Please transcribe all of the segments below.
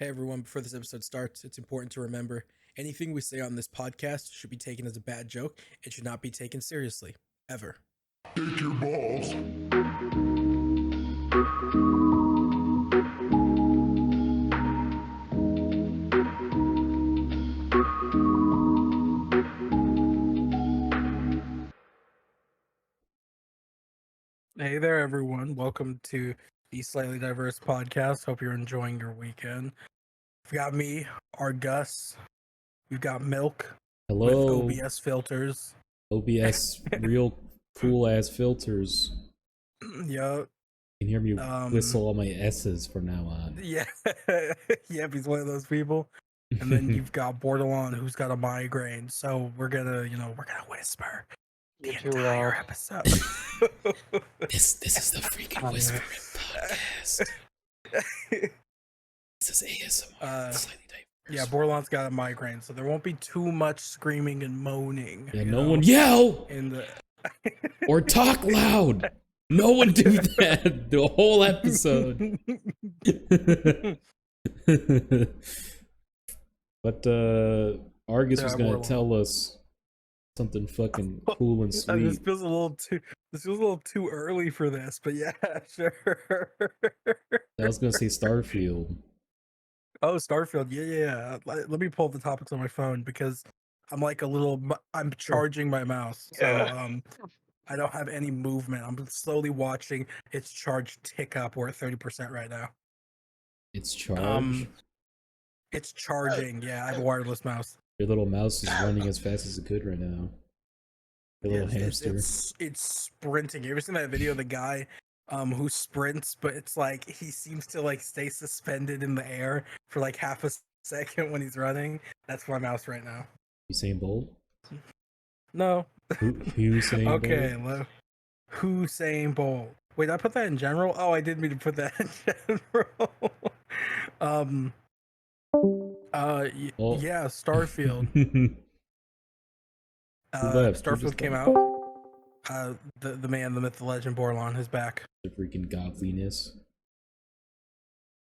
Hey everyone, before this episode starts, it's important to remember anything we say on this podcast should be taken as a bad joke and should not be taken seriously, ever. Take your balls. Hey there, everyone. Welcome to the Slightly Diverse Podcast. Hope you're enjoying your weekend. We've got me, our Gus. We've got Milk with Hello, OBS filters. OBS, real cool ass filters. Yup. You can hear me Um, whistle all my S's from now on. Yeah. Yep, he's one of those people. And then you've got Bordelon, who's got a migraine. So we're gonna whisper the entire episode. This is the freaking whispering podcast. This is ASMR. Slightly diverse. Yeah, Bordelon's got a migraine, so there won't be too much screaming and moaning. Yeah, no one yell in the or talk loud. No one do that the whole episode. But Argus was gonna tell us something fucking cool and sweet. This feels a little too early for this, but yeah, sure. I was gonna say Starfield. Oh, Starfield, yeah. Let me pull up the topics on my phone because I'm charging my mouse, so I don't have any movement. I'm slowly watching its charge tick up. We're at 30% right now. It's charged. It's charging. Yeah, I have a wireless mouse. Your little mouse is running as fast as it could right now. Your little hamster. It's sprinting. You ever seen that video of the guy who sprints, but it's like he seems to like stay suspended in the air for like half a second when he's running? That's my mouse right now. Usain Bolt? No. Usain Bolt? Okay, Usain Bolt. Wait, did I put that in general? Oh, I did mean to put that in general. Yeah, Starfield. Starfield came out. The man, the myth, the legend, Bordelon is back. The freaking godliness.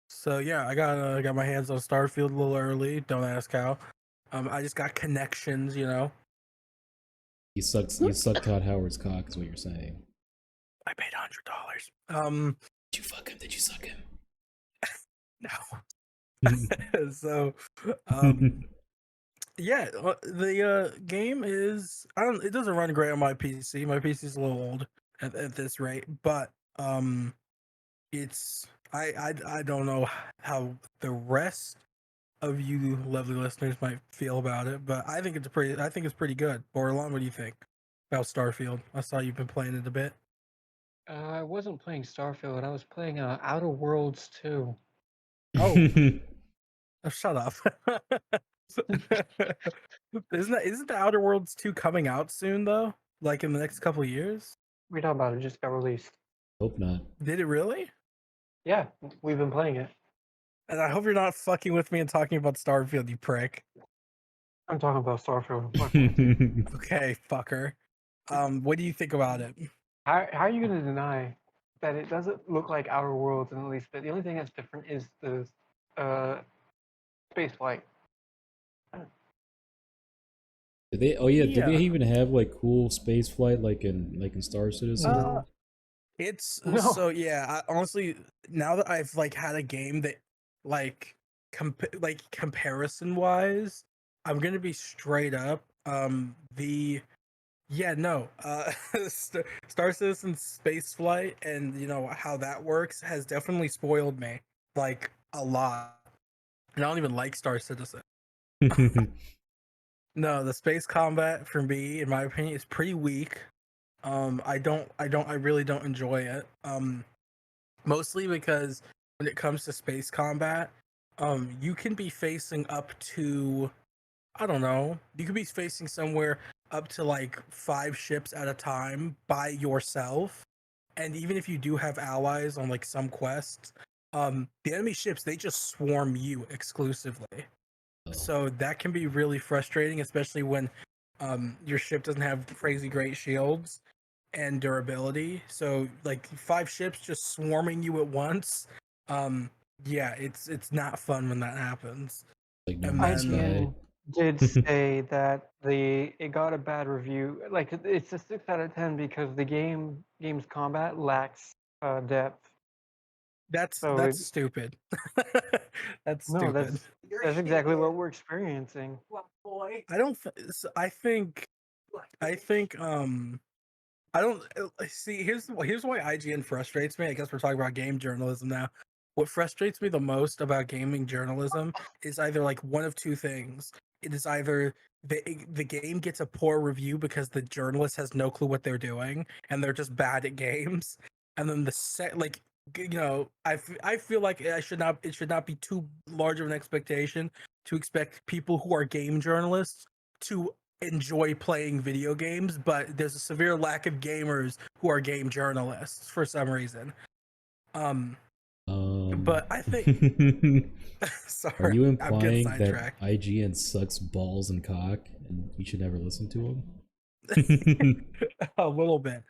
So yeah, I got my hands on Starfield a little early. Don't ask how. I just got connections, you know. You sucked Todd Howard's cock, is what you're saying. I paid $100. Did you fuck him? Did you suck him? No. So, yeah, the game is it doesn't run great on my PC. My PC is a little old at this rate, but it's I don't know how the rest of you lovely listeners might feel about it, but I think it's pretty good. Bordelon, what do you think about Starfield? I saw you've been playing it a bit. I wasn't playing Starfield. I was playing Outer Worlds 2. Oh, shut up. Isn't the Outer Worlds 2 coming out soon though? Like in the next couple of years? We're talking about it. Just got released. Hope not. Did it really? Yeah, we've been playing it. And I hope you're not fucking with me and talking about Starfield, you prick. I'm talking about Starfield. Okay, fucker. What do you think about it? How are you going to deny that it doesn't look like Outer Worlds in the least bit? The only thing that's different is the space flight. Did they? Oh yeah, did they even have like cool space flight like in Star Citizen? It's No. so yeah. Honestly, now that I've like had a game that like comparison wise, I'm gonna be straight up. Star Citizen space flight and you know how that works has definitely spoiled me like a lot. And I don't even like Star Citizen. No, the space combat for me, in my opinion, is pretty weak. I really don't enjoy it. Mostly because when it comes to space combat, you can be facing up to, I don't know, you could be facing somewhere up to like 5 ships at a time by yourself. And even if you do have allies on like some quests, the enemy ships, they just swarm you exclusively. So that can be really frustrating, especially when your ship doesn't have crazy great shields and durability. So like 5 ships just swarming you at once Yeah, it's not fun when that happens. Like No And Man's then Sky. IGN did say that it got a bad review. Like it's a 6 out of 10 because the game's combat lacks depth. that's So that's stupid. That's no, stupid. that's exactly what we're experiencing. I don't. I think. I don't see. Here's why IGN frustrates me. I guess we're talking about game journalism now. What frustrates me the most about gaming journalism is either like one of two things. It is either the game gets a poor review because the journalist has no clue what they're doing and they're just bad at games, and then the set like I feel like it should not be too large of an expectation to expect people who are game journalists to enjoy playing video games, but there's a severe lack of gamers who are game journalists for some reason. But I think sorry, Are you I'm getting implying that sidetracked. IGN sucks balls and cock, and you should never listen to him? A little bit.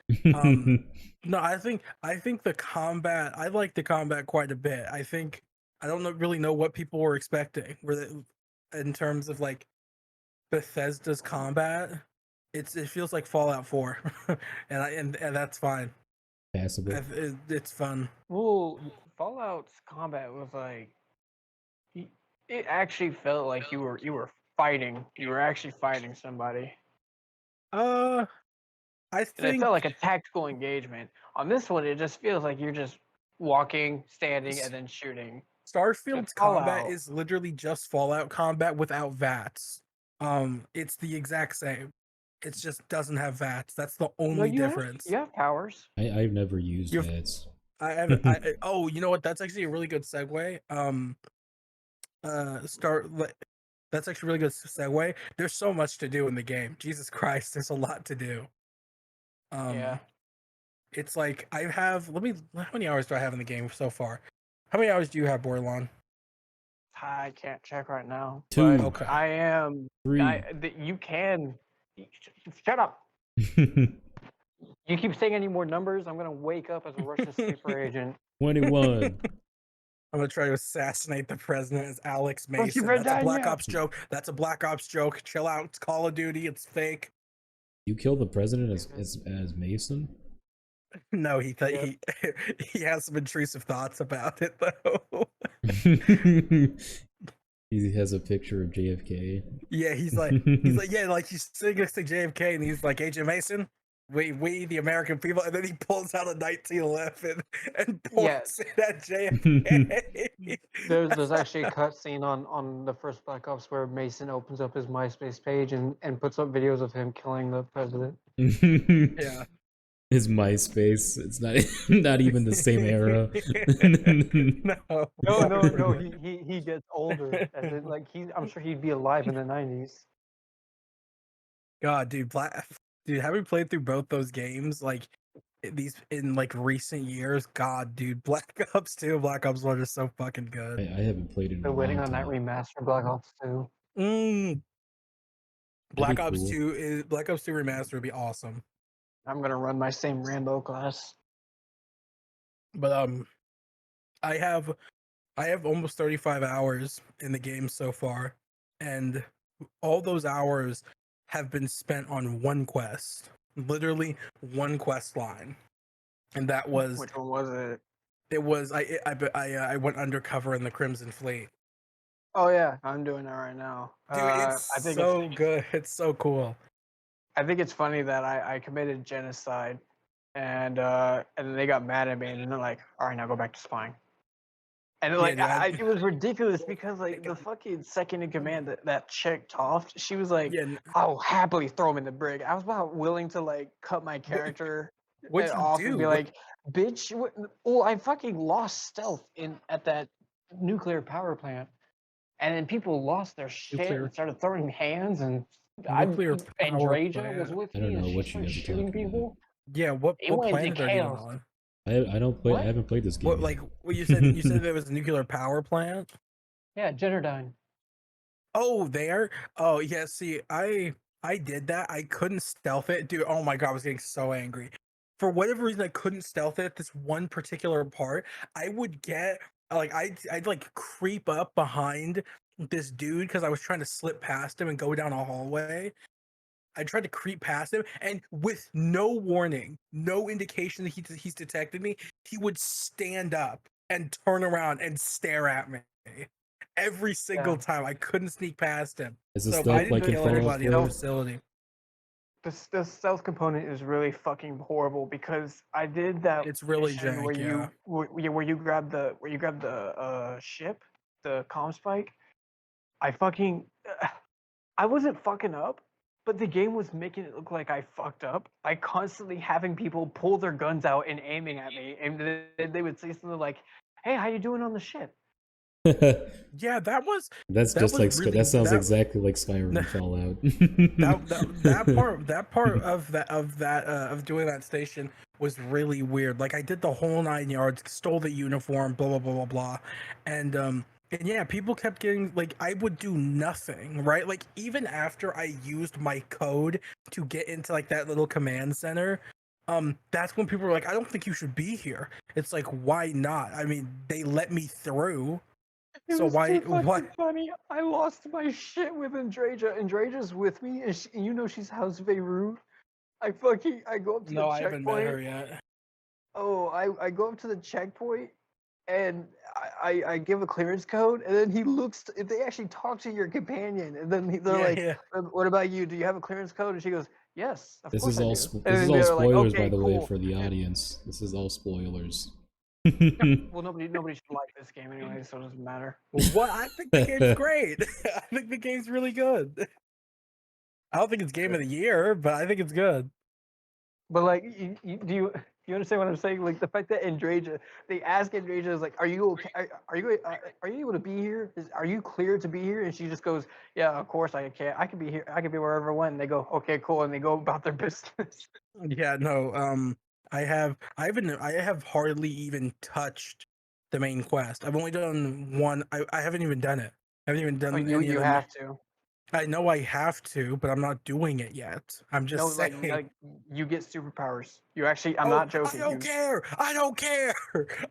No, I think the combat. I like the combat quite a bit. I don't really know what people were expecting. In terms of like Bethesda's combat, it feels like Fallout 4, and that's fine. Passable. It's fun. Well, Fallout's combat was like it actually felt like you were fighting. You were actually fighting somebody. I And it think felt like a tactical engagement. On this one, it just feels like you're just walking, standing, and then shooting. Starfield's combat Fallout, is literally just Fallout combat without VATS. It's the exact same. It just doesn't have VATS. That's the no, only difference. you have powers. I've never used You've- VATS. I haven't. Oh, you know what? That's actually a really good segue. That's actually a really good segue. There's so much to do in the game. Jesus Christ, there's a lot to do. Yeah. It's like I have. How many hours do I have in the game so far? How many hours do you have, Bordelon? I can't check right now. 2. But Okay. I am. 3. You can. Shut up. You keep saying any more numbers, I'm gonna wake up as a Russian sleeper agent. 21. I'm gonna try to assassinate the president as Alex Don't you Mason. bet That's a Black Daniel. Ops joke. That's a Black Ops joke. Chill out. It's Call of Duty. It's fake. You killed the president as Mason? No, he Yep. he has some intrusive thoughts about it though. He has a picture of JFK. Yeah, he's like he's sitting next to JFK and he's like, Agent Mason, we the American people, and then he pulls out a 1911 and points it at JFK. There's actually a cutscene on the first Black Ops where Mason opens up his MySpace page and puts up videos of him killing the president. Yeah. His MySpace. It's not even the same era. No. He gets older. As in, like I'm sure he'd be alive in the 90s. God, dude, having played through both those games, like these in like recent years, God, dude, Black Ops 2 and Black Ops 1 are so fucking good. I haven't played it in They're a waiting long on that time. remaster Black Ops 2. Black Ops cool. 2 remaster would be awesome. I'm gonna run my same Rambo class. But I have almost 35 hours in the game so far, and all those hours have been spent on one quest, literally one quest line, and that was Which one was it? it was I went undercover in the Crimson Fleet. Oh yeah, I'm doing that right now. Dude, it's I think so good. It's so cool. I think it's funny that I committed genocide, and then they got mad at me, and they're like, "All right, now go back to spying." And like, Yeah, dude, it was ridiculous because like the fucking second in command that chick Toft, she was like, yeah. "I'll happily throw him in the brig." I was about willing to like cut my character What'd you off and be do? like, "Bitch, well, I fucking lost stealth at that nuclear power plant." And then people lost their shit Nuclear- and started throwing hands and Nuclear power Andreja was plant. with I me don't and know she what you started guys are shooting talking about. people. Yeah, what It went into planet are you chaos. on? I don't play. What? I haven't played this game. What yet. like what you said there was a nuclear power plant? Yeah, Jennerdyne. Oh, there. Oh, yeah. See, I did that. I couldn't stealth it, dude. Oh my god, I was getting so angry. For whatever reason, I couldn't stealth it. This one particular part, I would get like I'd like creep up behind this dude because I was trying to slip past him and go down a hallway. I tried to creep past him, and with no warning, no indication that he's detected me, he would stand up and turn around and stare at me every single time. I couldn't sneak past him. Is it So stealth I didn't like in kill Fallout anybody in the 4? facility. The stealth component is really fucking horrible because I did that It's really mission jank, where yeah. you grab the ship, the comm spike. I wasn't fucking up, but the game was making it look like I fucked up by constantly having people pull their guns out and aiming at me, and then they would say something like, "Hey, how you doing on the ship?" Yeah, that was That's that just was like really that sounds that exactly like Skyrim and Fallout. that part of doing that station was really weird. Like I did the whole 9 yards, stole the uniform, blah blah blah blah blah, and yeah, people kept getting like I would do nothing, right? Like even after I used my code to get into like that little command center, that's when people were like, I don't think you should be here. It's like, why not? I mean, they let me through. It So was why too fucking what funny. I lost my shit with Andreja. Andreja's with me, and you know she's House Beirut. I go up to the No, I haven't met checkpoint. her yet. Oh, I go up to the checkpoint, and I give a clearance code, and then he looks. They actually talk to your companion, and then they're Yeah, like, yeah. "What about you? Do you have a clearance code?" And she goes, "Yes, of This course is I all do." this And is then all they're like, spoilers, by "Okay, the way, cool." for the audience. This is all spoilers. Well, nobody should like this game anyway, so it doesn't matter. What? I think the game's great. I think the game's really good. I don't think it's game of the year, but I think it's good. But like, do you understand what I'm saying? Like the fact that Andreja, they ask Andreja, is like, "Are you okay? Are you able to be here? Are you clear to be here?" And she just goes, "Yeah, of course I can. I can be here. I can be wherever I want." And they go, "Okay, cool," and they go about their business. Yeah, no. I have hardly even touched the main quest. I've only done one. I haven't even done it. I haven't even Oh, done you any of you them. have to. I know I have to, but I'm not doing it yet. I'm No, just saying. like you get superpowers. You actually, I'm Oh, not I joking. don't care. I don't care.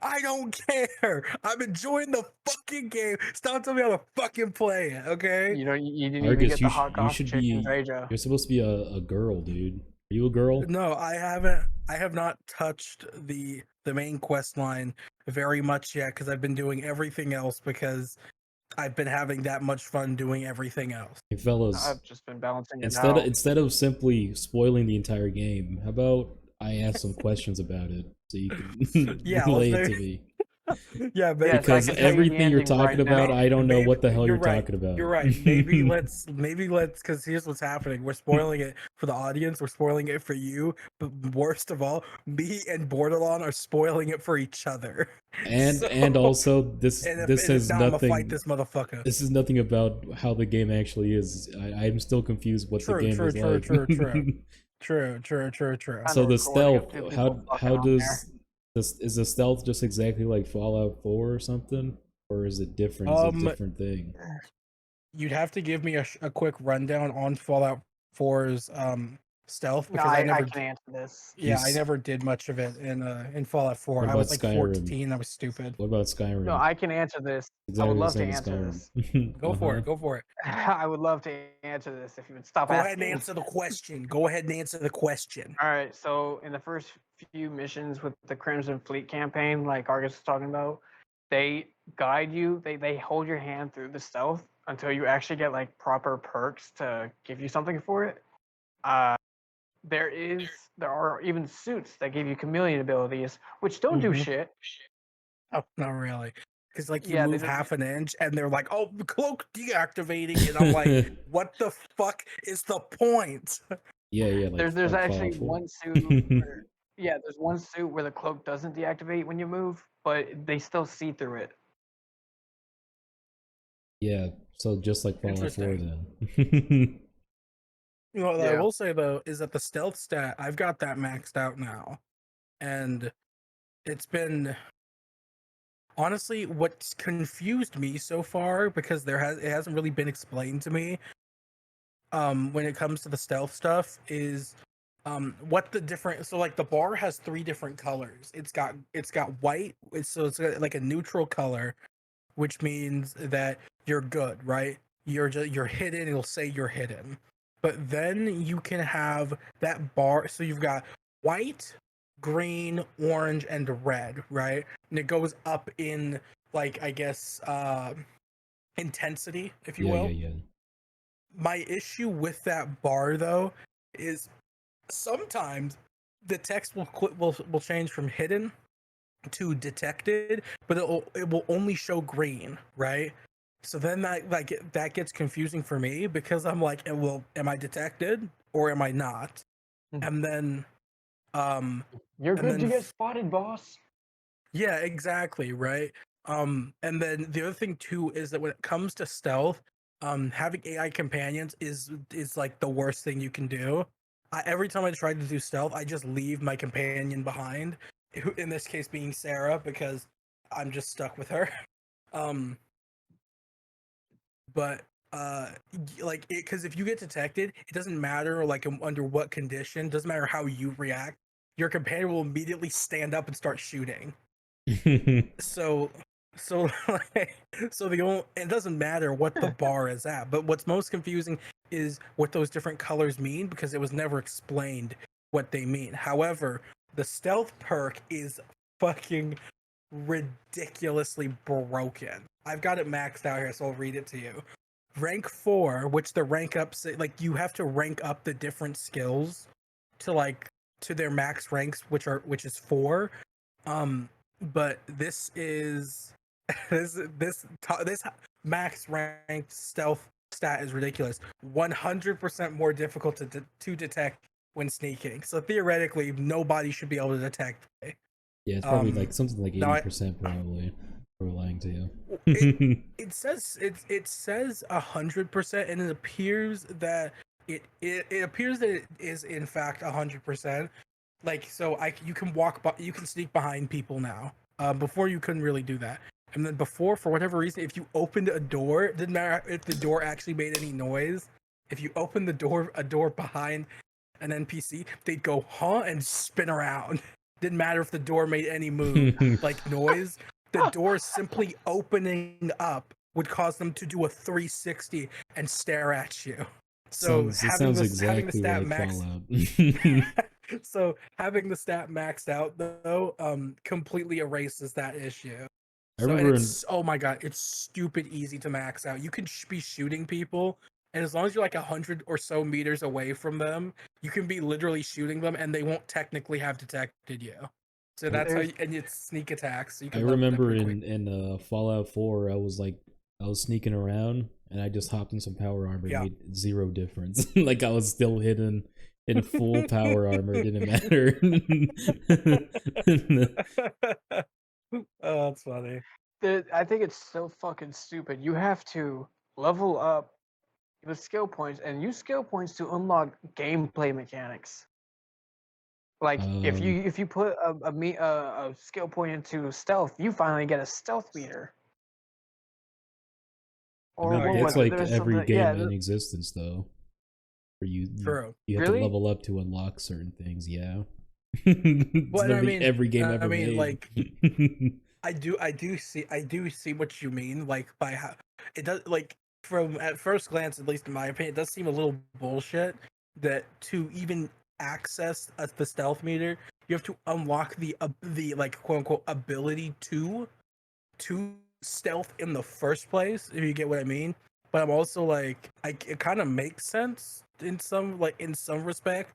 I don't care. I'm enjoying the fucking game. Stop telling me how to fucking play it, okay? You didn't even Argus, get the hot you goth should chick be. Andreja. You're supposed to be a girl, dude. Are you a girl? No, I haven't. I have not touched the main quest line very much yet because I've been doing everything else because I've been having that much fun doing everything else. Hey, fellas, I've just been balancing it instead out. instead of simply spoiling the entire game, how about I ask some questions about it so you can Yeah, let's relay it do. to me? Yeah, but Yes, I Because can tell you the everything you're ending talking right about, now. I don't know maybe what the hell you're right. talking about. You're right. Maybe let's because here's what's happening. We're spoiling it for the audience. We're spoiling it for you. But worst of all, me and Bordelon are spoiling it for each other. and So, and also this and this if has not, I'm gonna fight nothing. this motherfucker. This is nothing about how the game actually is. I'm still confused what the True, game true, is true, like. true, true. True, true, true, true. On So the the recording of stealth, two people how fucking on there. does this, is the stealth just exactly like Fallout 4 or something, or is it different? Is it a Um, different thing? you'd have to give me a quick rundown on Fallout 4's stealth No, because I I never can answer this. yeah, I never did much of it in Fallout 4. What I about was like Skyrim? 14. I was stupid. What about No, Skyrim? I can answer this. I would Exactly the love to same as answer Skyrim. this. Go for it. Go for it. I would love to answer this if you would stop Go ahead and asking. answer the question. Go ahead and answer the question. All right, so in the first few missions with the Crimson Fleet campaign, like Argus was talking about, they guide you, they hold your hand through the stealth until you actually get like proper perks to give you something for it. Uh, there are even suits that give you chameleon abilities, which don't do Mhm. shit. Oh, not really. Because like you Yeah, move half an inch and they're like, "Oh, the cloak deactivating," and I'm like, "What the fuck is the point?" Yeah, there's like actually Fallout 4. one suit where, yeah, there's one suit where the cloak doesn't deactivate when you move, but they still see through it. Yeah, so just like Fallout 4 Interesting. then. You know, what I Yeah. will say though is that the stealth stat I've got that maxed out now, and it's been honestly what's confused me so far because it hasn't really been explained to me when it comes to the stealth stuff is what the different, so like the bar has 3 different colors. It's got white, it's got like a neutral color, which means that you're good, right? You're hidden, it'll say you're hidden. But then you can have that bar, so you've got white, green, orange, and red, right? And it goes up in, like, I guess intensity, if you will. Yeah. My issue with that bar though is sometimes the text will change from hidden to detected, but it will only show green, right? So then that gets confusing for me, because I'm like, well, am I detected or am I not? And then You're and good to then get spotted, boss. yeah, exactly, right. And then the other thing too is that when it comes to stealth, having AI companions is like the worst thing you can do. Every time I try to do stealth, I just leave my companion behind, in this case being Sarah, because I'm just stuck with her. Um, but like, because if you get detected, it doesn't matter like under what condition, doesn't matter how you react, your companion will immediately stand up and start shooting. So like, so the only, it doesn't matter what the bar is at, but what's most confusing is what those different colors mean, because it was never explained what they mean. However, the stealth perk is fucking ridiculously broken. I've got it maxed out here, so I'll read it to you. Rank 4, which the rank up, like, you have to rank up the different skills to like to their max ranks, which is 4. But this is this max ranked stealth stat is ridiculous. 100% more difficult to detect when sneaking. So theoretically, nobody should be able to detect me. Yeah, it's probably like something like 80% probably. We're lying to you. It says 100%, and it appears that it appears that it is in fact 100%. Like, so you can you can sneak behind people now. Before you couldn't really do that, and then before, for whatever reason, if you opened a door, it didn't matter if the door actually made any noise. If you opened a door behind an NPC, they'd go huh and spin around. Didn't matter if the door made any move, like noise. The door simply opening up would cause them to do a 360 and stare at you. So it sounds exactly stat like Fallout. So having the stat maxed out though, completely erases that issue. I So remember oh my god, it's stupid easy to max out. You can be shooting people, and as long as you're like 100 or so meters away from them, you can be literally shooting them, and they won't technically have detected you. So that's how and it's sneak attacks. So you can I remember in Fallout 4, I was sneaking around and I just hopped in some power armor and made 0 difference. Like I was still hidden in full power armor, it didn't matter. Oh, that's funny. I think it's so fucking stupid. You have to level up with skill points and use skill points to unlock gameplay mechanics. Like if you put a skill point into stealth, you finally get a stealth meter. Or I mean, that's like every game in existence, though. Where you have to level up to unlock certain things. Yeah. Well, I mean, every game ever made. Like, I do see what you mean. Like, by how it does, like, from at first glance, at least in my opinion, it does seem a little bullshit that to even access the stealth meter, you have to unlock the like, quote unquote ability to stealth in the first place, if you get what I mean. But I'm also like, it kind of makes sense in some respect.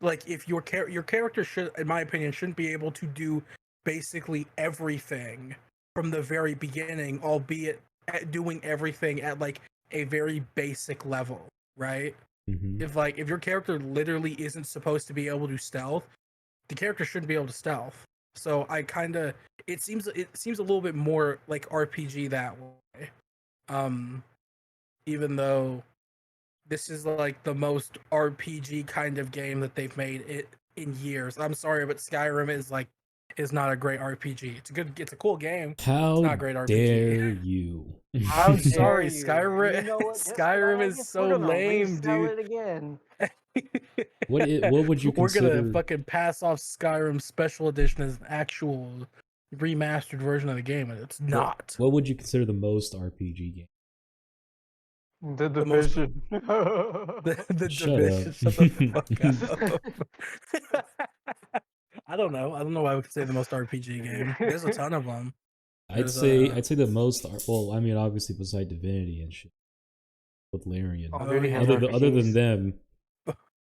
Like, if your character should, in my opinion, shouldn't be able to do basically everything from the very beginning, albeit doing everything at like a very basic level, right? Mm-hmm. If your character literally isn't supposed to be able to stealth, the character shouldn't be able to stealth. So it seems a little bit more like RPG that way. Even though this is like the most RPG kind of game that they've made it in years. I'm sorry, but Skyrim is not a great RPG. It's a cool game. How it's not a great RPG. Dare you? I'm sorry, you? Skyrim. You know what? Skyrim is so lame, dude. It again. What would you We're consider? gonna fucking pass off Skyrim Special Edition as an actual remastered version of the game, and it's not. What would you consider the most RPG game? The The most- division. The Shut Division. up. Shut the fuck up. I don't know. I don't know why we could say the most RPG game. There's a ton of them. I'd There's, say the most. Well, I mean, obviously, beside Divinity and shit with Larian. Oh, dude, he has Other than RPGs. them,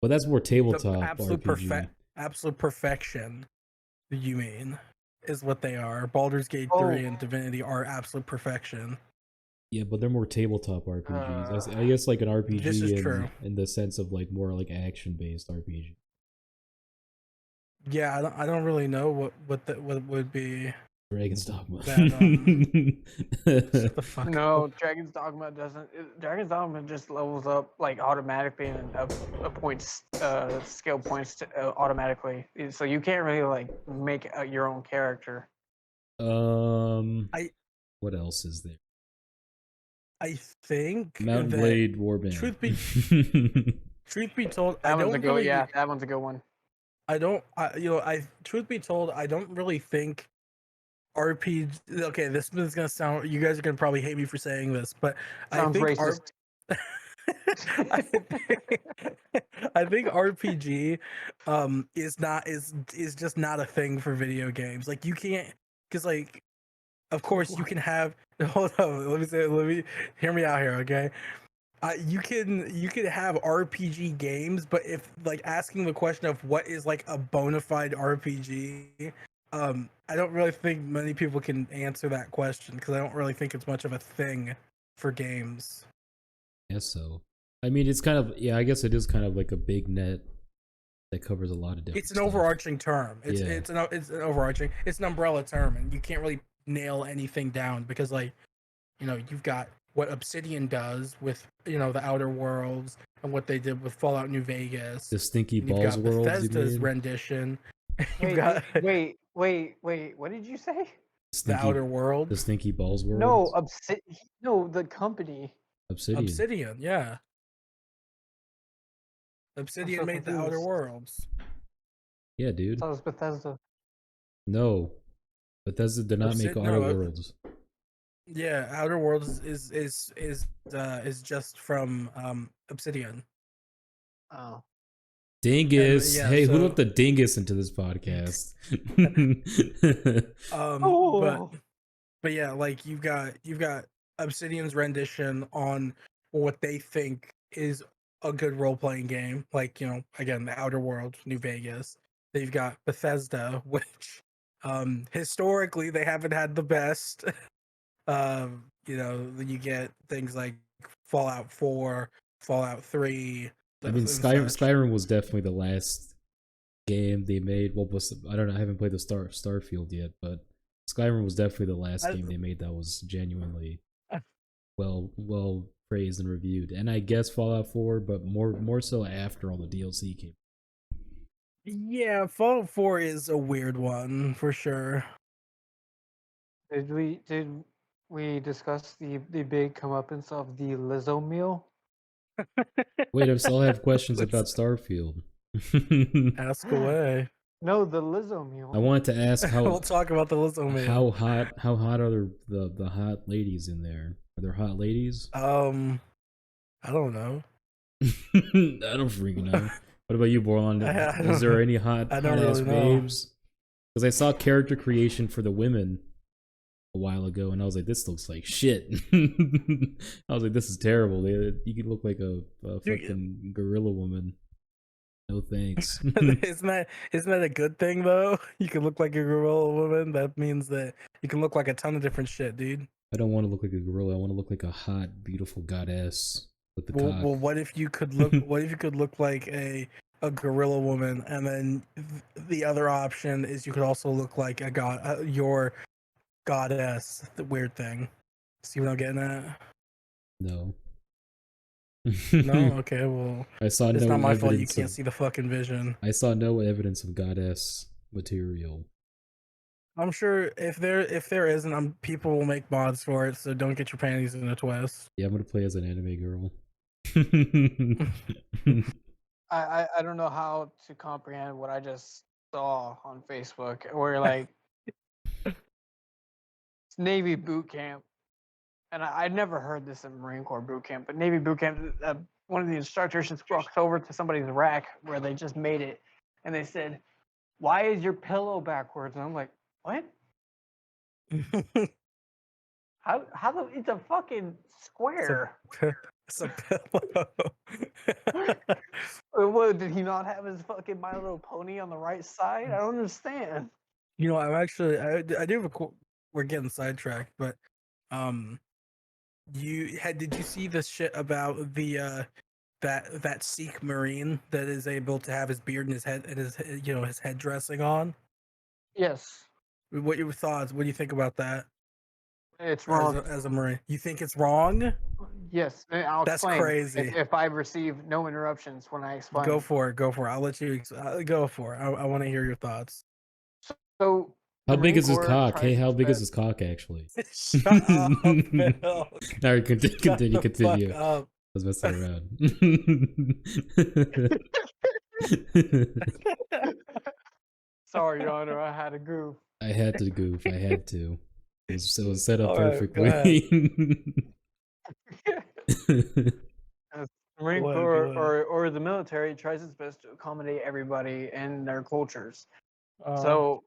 but that's more The tabletop absolute RPG. absolute perfection. You mean is what they are. Baldur's Gate 3 Oh. and Divinity are absolute perfection. Yeah, but they're more tabletop RPGs. I guess like an RPG This is true. in the sense of like more like action based RPG. Yeah, I don't really know what would be. Dragon's Dogma. Shut the fuck No, up. Dragon's Dogma doesn't. Dragon's Dogma just levels up like automatically and a points skill points automatically. So you can't really like make your own character. What else is there? I think Mountain that, Blade Warband. truth be told, That I one's don't a good. really. Yeah, that one's a good one. I don't. Truth be told, I don't really think RPG. Okay, this is gonna sound. You guys are gonna probably hate me for saying this, but Sounds I think racist. I think RPG is just not a thing for video games. Like you can't, because like of course you can have. Hold on, let me hear me out here, okay? You can have RPG games, but if like asking the question of what is like a bona fide RPG, I don't really think many people can answer that question because I don't really think it's much of a thing for games. Yes, so. I mean, it's kind of I guess it is kind of like a big net that covers a lot of different. It's an stuff. overarching term. It's Yeah. it's an overarching. It's an umbrella term, and you can't really nail anything down because like, you've got what Obsidian does with the Outer Worlds and what they did with Fallout New Vegas. The Stinky And you've Balls got world. Bethesda's rendition. Wait, You've got wait. What did you say? the Outer Worlds. The Stinky Balls world. No, the company. Obsidian. Obsidian, yeah. I'm Obsidian so made the Outer confused. Worlds. Yeah, dude. That was Bethesda. No, Bethesda did not make No, Outer Worlds. Yeah, Outer Worlds is just from Obsidian. Oh. Dingus. yeah, Hey, who so- let the dingus into this podcast? Oh. But yeah, like you've got Obsidian's rendition on what they think is a good role playing game. Like, again, the Outer Worlds, New Vegas. They've got Bethesda, which historically they haven't had the best. You get things like Fallout 4, Fallout 3. I mean, and Skyrim was definitely the last game they made. Well, I don't know. I haven't played the Starfield yet, but Skyrim was definitely the last game they made that was genuinely well praised and reviewed. And I guess Fallout 4, but more so after all the DLC came. Yeah, Fallout 4 is a weird one for sure. Did we discuss the big comeuppance of the Lizzo meal? Wait, I still have questions about Starfield. Ask away. No, the Lizzo meal. I wanted to ask We'll talk about the Lizzo man. how hot are the hot ladies in there? Are there hot ladies? I don't know. I don't freaking know. What about you, Bordelon? Is there any hot ass really know. babes? Because I saw character creation for the women a while ago, and I was like, "This looks like shit." I was like, "This is terrible." You could look like a fucking gorilla woman. No thanks. isn't that a good thing though? You can look like a gorilla woman. That means that you can look like a ton of different shit, dude. I don't want to look like a gorilla. I want to look like a hot, beautiful goddess with the cock. Well, what if you could look? What if you could look like a gorilla woman, and then the other option is you could also look like a god, your goddess. The weird thing. See what I'm getting at? No. No. Okay. Well, I saw it's no not my fault. You evidence can't of, see the fucking vision. I saw no evidence of goddess material. I'm sure if there isn't, people will make mods for it. So don't get your panties in a twist. Yeah, I'm gonna play as an anime girl. I don't know how to comprehend what I just saw on Facebook, where like it's Navy boot camp, and I'd never heard this in Marine Corps boot camp, but Navy boot camp, one of the instructors just walks over to somebody's rack where they just made it, and they said, "Why is your pillow backwards?" And I'm like, "What? How the? It's a fucking square." It's a pillow. What, did he not have his fucking My Little Pony on the right side? I don't understand. You know, I'm actually I do have a we're getting sidetracked, but um did you see this shit about the that Sikh Marine that is able to have his beard and his head and his his head dressing on? Yes, What your thoughts? What do you think about that it's wrong. as a Marine? You think it's wrong? Yes, I'll That's explain crazy. if I receive no interruptions when I explain. Go for it. Go for it. I'll let you go for it. I want to hear your thoughts. So, How the big Marine is his Corps cock? Hey, tries how its big is best- his cock actually? Shut up, Bill. Alright, continue. Shut the fuck up. I was messing around. Sorry, Your Honor, I had a goof. I had to goof. I had to. It was set up All right, go perfectly. Marine Go ahead, Corps go ahead. or the military tries its best to accommodate everybody and their cultures. Uh, So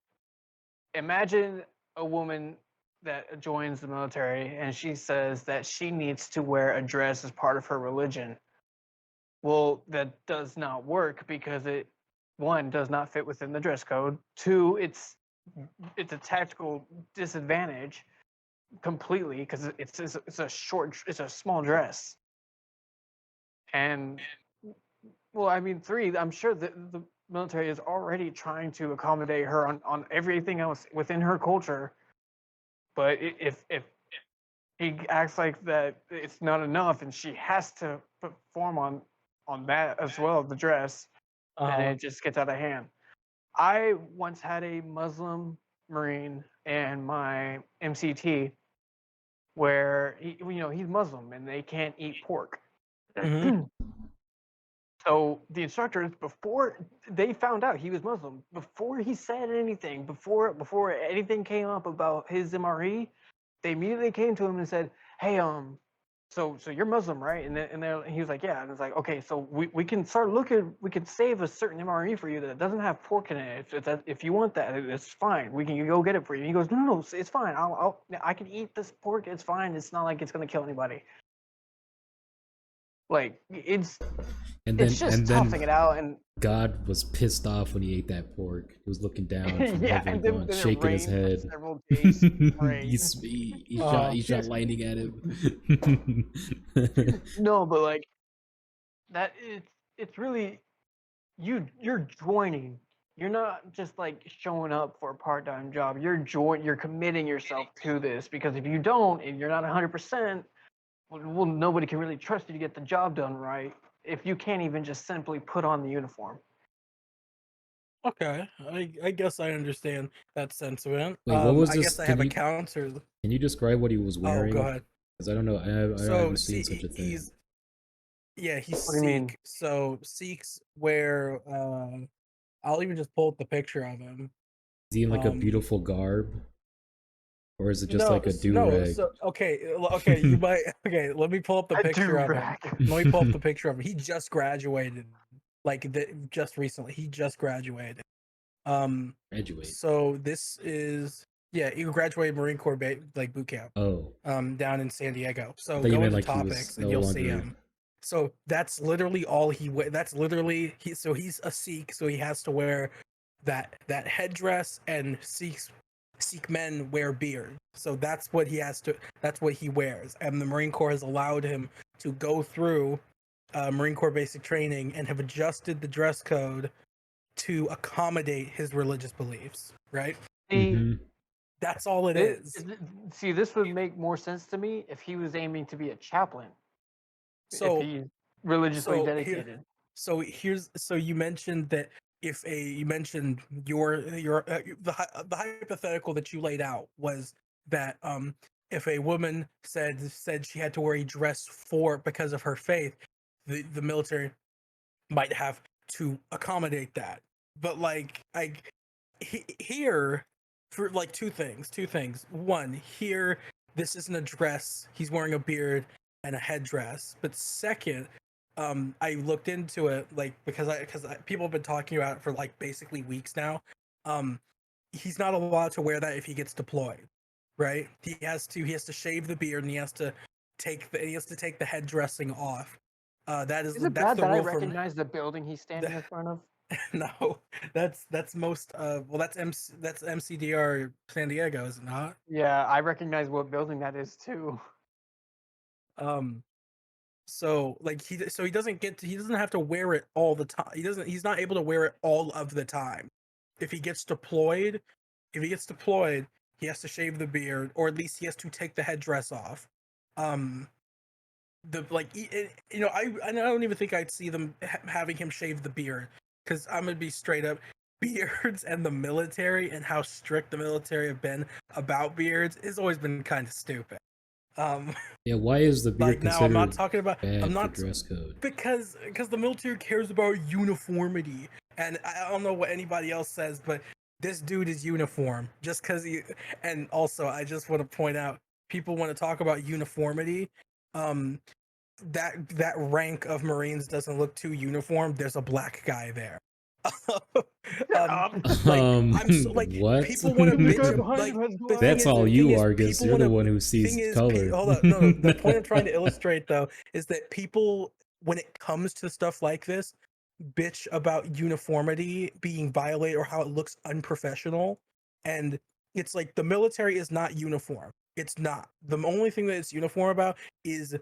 imagine a woman that joins the military and she says that she needs to wear a dress as part of her religion. Well, that does not work because it, one, does not fit within the dress code. Two, it's a tactical disadvantage completely because it's a small dress. And well, I mean, three, I'm sure that the military is already trying to accommodate her on everything else within her culture. But if he acts like that it's not enough and she has to perform on that as well, the dress, then it just gets out of hand. I once had a Muslim Marine in my MCT where he's Muslim and they can't eat pork. Mhm. So the instructors, before they found out he was Muslim, before he said anything, before anything came up about his MRE, they immediately came to him and said, "Hey, so you're Muslim, right?" And he was like, "Yeah." And it's like, "Okay, so we can start looking, we can save a certain MRE for you that doesn't have pork in it. If you want that, it's fine. We can go get it for you." And he goes, "No, it's fine. I can eat this pork. It's fine. It's not like it's gonna kill anybody." Like it's and just toughing it out. And God was pissed off when he ate that pork. He was looking down from yeah, heaven, and going, then it shaking his rained for head. several days straight. He shot lightning at him. No, but like that, it's really you're joining. You're not just like showing up for a part-time job. You're committing yourself to this, because if you don't and you're not 100%, well, nobody can really trust you to get the job done right if you can't even just simply put on the uniform. Okay, I guess I understand that sentiment. Wait, what was I this? guess I have a counter. Can you describe what he was Oh, wearing? go ahead. Because I don't know. I So haven't see, seen such a thing. he's What do you mean? Sikh. So Sikhs wear. I'll even just pull up the picture of him. Is he in like a Um, beautiful garb? Or is it just no, like a no. do-rag? So okay, you might. Okay, let me pull up the A picture of him. do-rag. Let me pull up the picture of him. He just graduated, just recently. He just graduated. Graduate. So this is he graduated Marine Corps boot camp. Oh. Down in San Diego. So thought you go meant into like he was topics no and you'll see longer- him. So that's literally all that's literally so he's a Sikh, so he has to wear that headdress, and Sikh men wear beard. So that's what he wears. And the Marine Corps has allowed him to go through Marine Corps basic training and have adjusted the dress code to accommodate his religious beliefs, right? See, Mhm. That's all it is. see, this would make more sense to me if he was aiming to be a chaplain. So if he's religiously so dedicated. So you mentioned that you mentioned the hypothetical that you laid out was that if a woman said she had to wear a dress because of her faith, the military might have to accommodate that. But like here for like two things. One, here this isn't a dress. He's wearing a beard and a headdress. But second, I looked into it like because people have been talking about it for like basically weeks now. He's not allowed to wear that if he gets deployed, right? He has to shave the beard and he has to take the head dressing off. That's Is it that's bad the that I rule from recognize the building he's standing in front of? no, that's most well that's MCDR San Diego, is it not? Yeah, I recognize what building that is too. Um so like he doesn't he doesn't have to wear it all the time. He's not able to wear it all of the time. If he gets deployed, he has to shave the beard, or at least he has to take the headdress off. The like you know I don't even think I'd see them having him shave the beard, because I'm gonna be straight up, beards and the military and how strict the military have been about beards has always been kind of stupid. Um, Yeah, why is the beard like now I'm not considered talking about I'm bad for not dress code? because the military cares about uniformity, and I don't know what anybody else says, but this dude is uniform just because he. And also, I just want to point out, people want to talk about uniformity. Um, that rank of Marines doesn't look too uniform. There's a black guy there. Like I'm so like what? people want to The guy bitch behind like him has the glasses. thing That's is, all the you, thing is, Argus. people You're the wanna- one who thing sees is, color. hold on, no, the point I'm trying to illustrate though is that people, when it comes to stuff like this, bitch about uniformity being violated or how it looks unprofessional. And it's like the military is not uniform. It's not. The only thing that it's uniform about is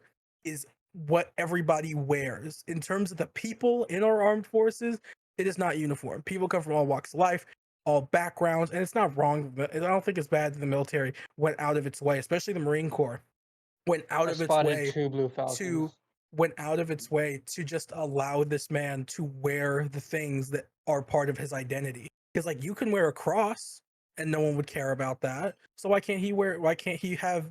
what everybody wears. In terms of the people in our armed forces, it is not uniform. People come from all walks of life, all backgrounds, and it's not wrong. But I don't think it's bad that the military went out of its way, especially the Marine Corps, went out I of its spotted way 2 blue falcons. to just allow this man to wear the things that are part of his identity. Because like you can wear a cross and no one would care about that. So why can't he have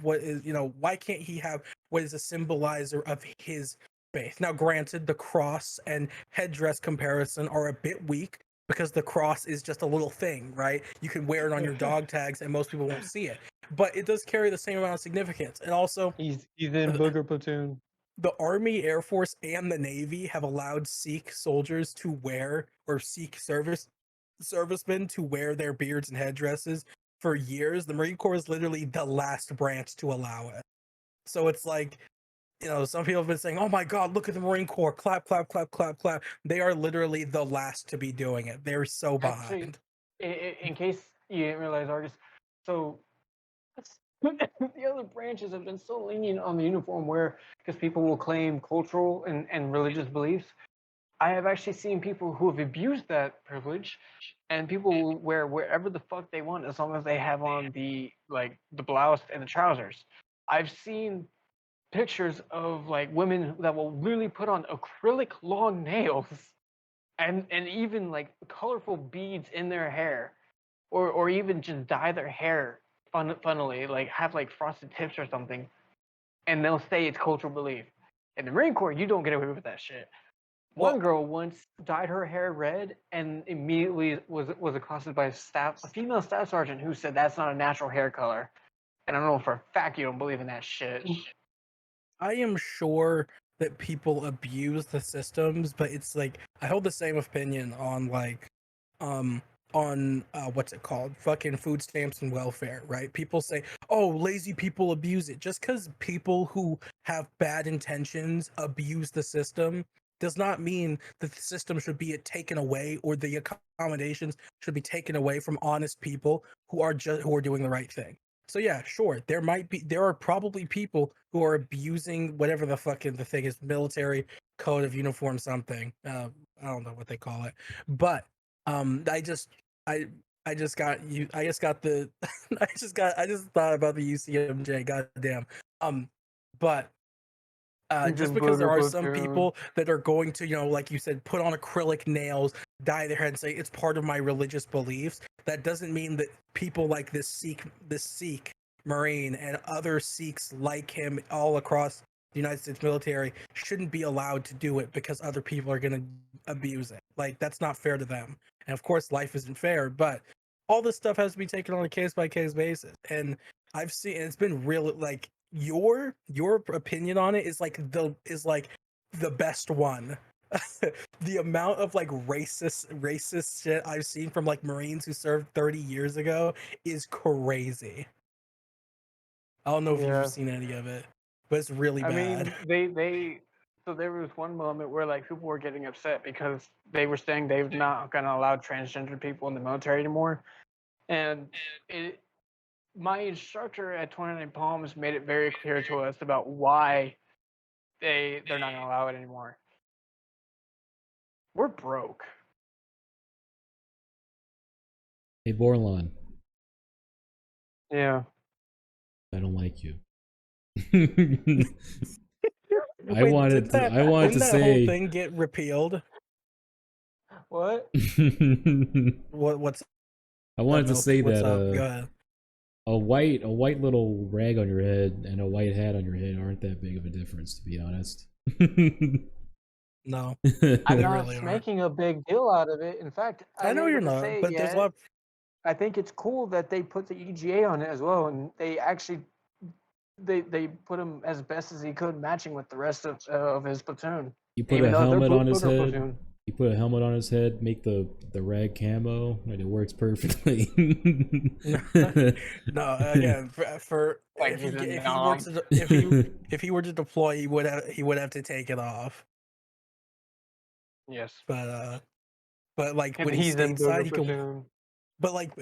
what is, why can't he have what is a symbolizer of his faith? Now granted, the cross and headdress comparison are a bit weak because the cross is just a little thing, right? You can wear it on your dog tags and most people won't see it. But it does carry the same amount of significance. And also, He's in Booger Platoon. the Army, Air Force, and the Navy have allowed Sikh soldiers to wear, or Sikh servicemen to wear their beards and headdresses for years. The Marine Corps is literally the last branch to allow it. So it's like, some people have been saying, "Oh my God, look at the Marine Corps! Clap, clap, clap, clap, clap!" They are literally the last to be doing it. They're so behind. Actually, in case you didn't realize, Argus, so the other branches have been so lenient on the uniform wear because people will claim cultural and religious beliefs. I have actually seen people who have abused that privilege, and people will wear wherever the fuck they want as long as they have on the blouse and the trousers. I've seen pictures of like women that will literally put on acrylic long nails and even like colorful beads in their hair, or even just dye their hair funnily, like have like frosted tips or something, and they'll say it's cultural belief. In the Marine Corps, you don't get away with that shit. One girl once dyed her hair red and immediately was accosted by a female staff sergeant who said that's not a natural hair color. And I know for a fact you don't believe in that shit. I am sure that people abuse the systems, but it's like I hold the same opinion on what's it called? Fucking food stamps and welfare, right? People say, "Oh, lazy people abuse it." Just because people who have bad intentions abuse the system does not mean that the system should be taken away, or the accommodations should be taken away from honest people who are doing the right thing. So yeah, sure, there are probably people who are abusing whatever the fucking the thing is, military code of uniform something. I don't know what they call it, but I just got you. I just got the. I just thought about the UCMJ. Goddamn. But just because there are some people that are going to, like you said, put on acrylic nails, dye their hair, and say it's part of my religious beliefs, that doesn't mean that people like this Sikh Marine and other Sikhs like him all across the United States military shouldn't be allowed to do it because other people are gonna abuse it. Like that's not fair to them. And of course, life isn't fair, but all this stuff has to be taken on a case by case basis. And I've seen it's been real. Like your opinion on it is like the best one. The amount of like racist shit I've seen from like Marines who served 30 years ago is crazy. I don't know if Yeah. you've seen any of it, but it's really bad. Mean, so there was one moment where like people were getting upset because they were saying they're not going to allow transgender people in the military anymore. And my instructor at 29 Palms made it very clear to us about why they're not going to allow it anymore. We're broke. Hey, Bordelon, Yeah. I don't like you. I Wait, wanted didn't that to whole say. thing get repealed? What? What's I wanted to say what's that up? Go ahead. a white little rag on your head and a white hat on your head aren't that big of a difference, to be honest. No, I'm They not really are. making a big deal out of it. In fact, I know didn't you're even not, say it but there's a yet. lot. I think it's cool that they put the EGA on it as well, and they actually they put him as best as he could, matching with the rest of his platoon. You put Even a though they're helmet on his booger head. platoon. You put a helmet on his head, make the rag camo, and it works perfectly. No, again, for Like if he's a if he were nom. to if he were to deploy, he would have to take it off. Yes. But like And when he's he's in stateside, booger he can. platoon. But like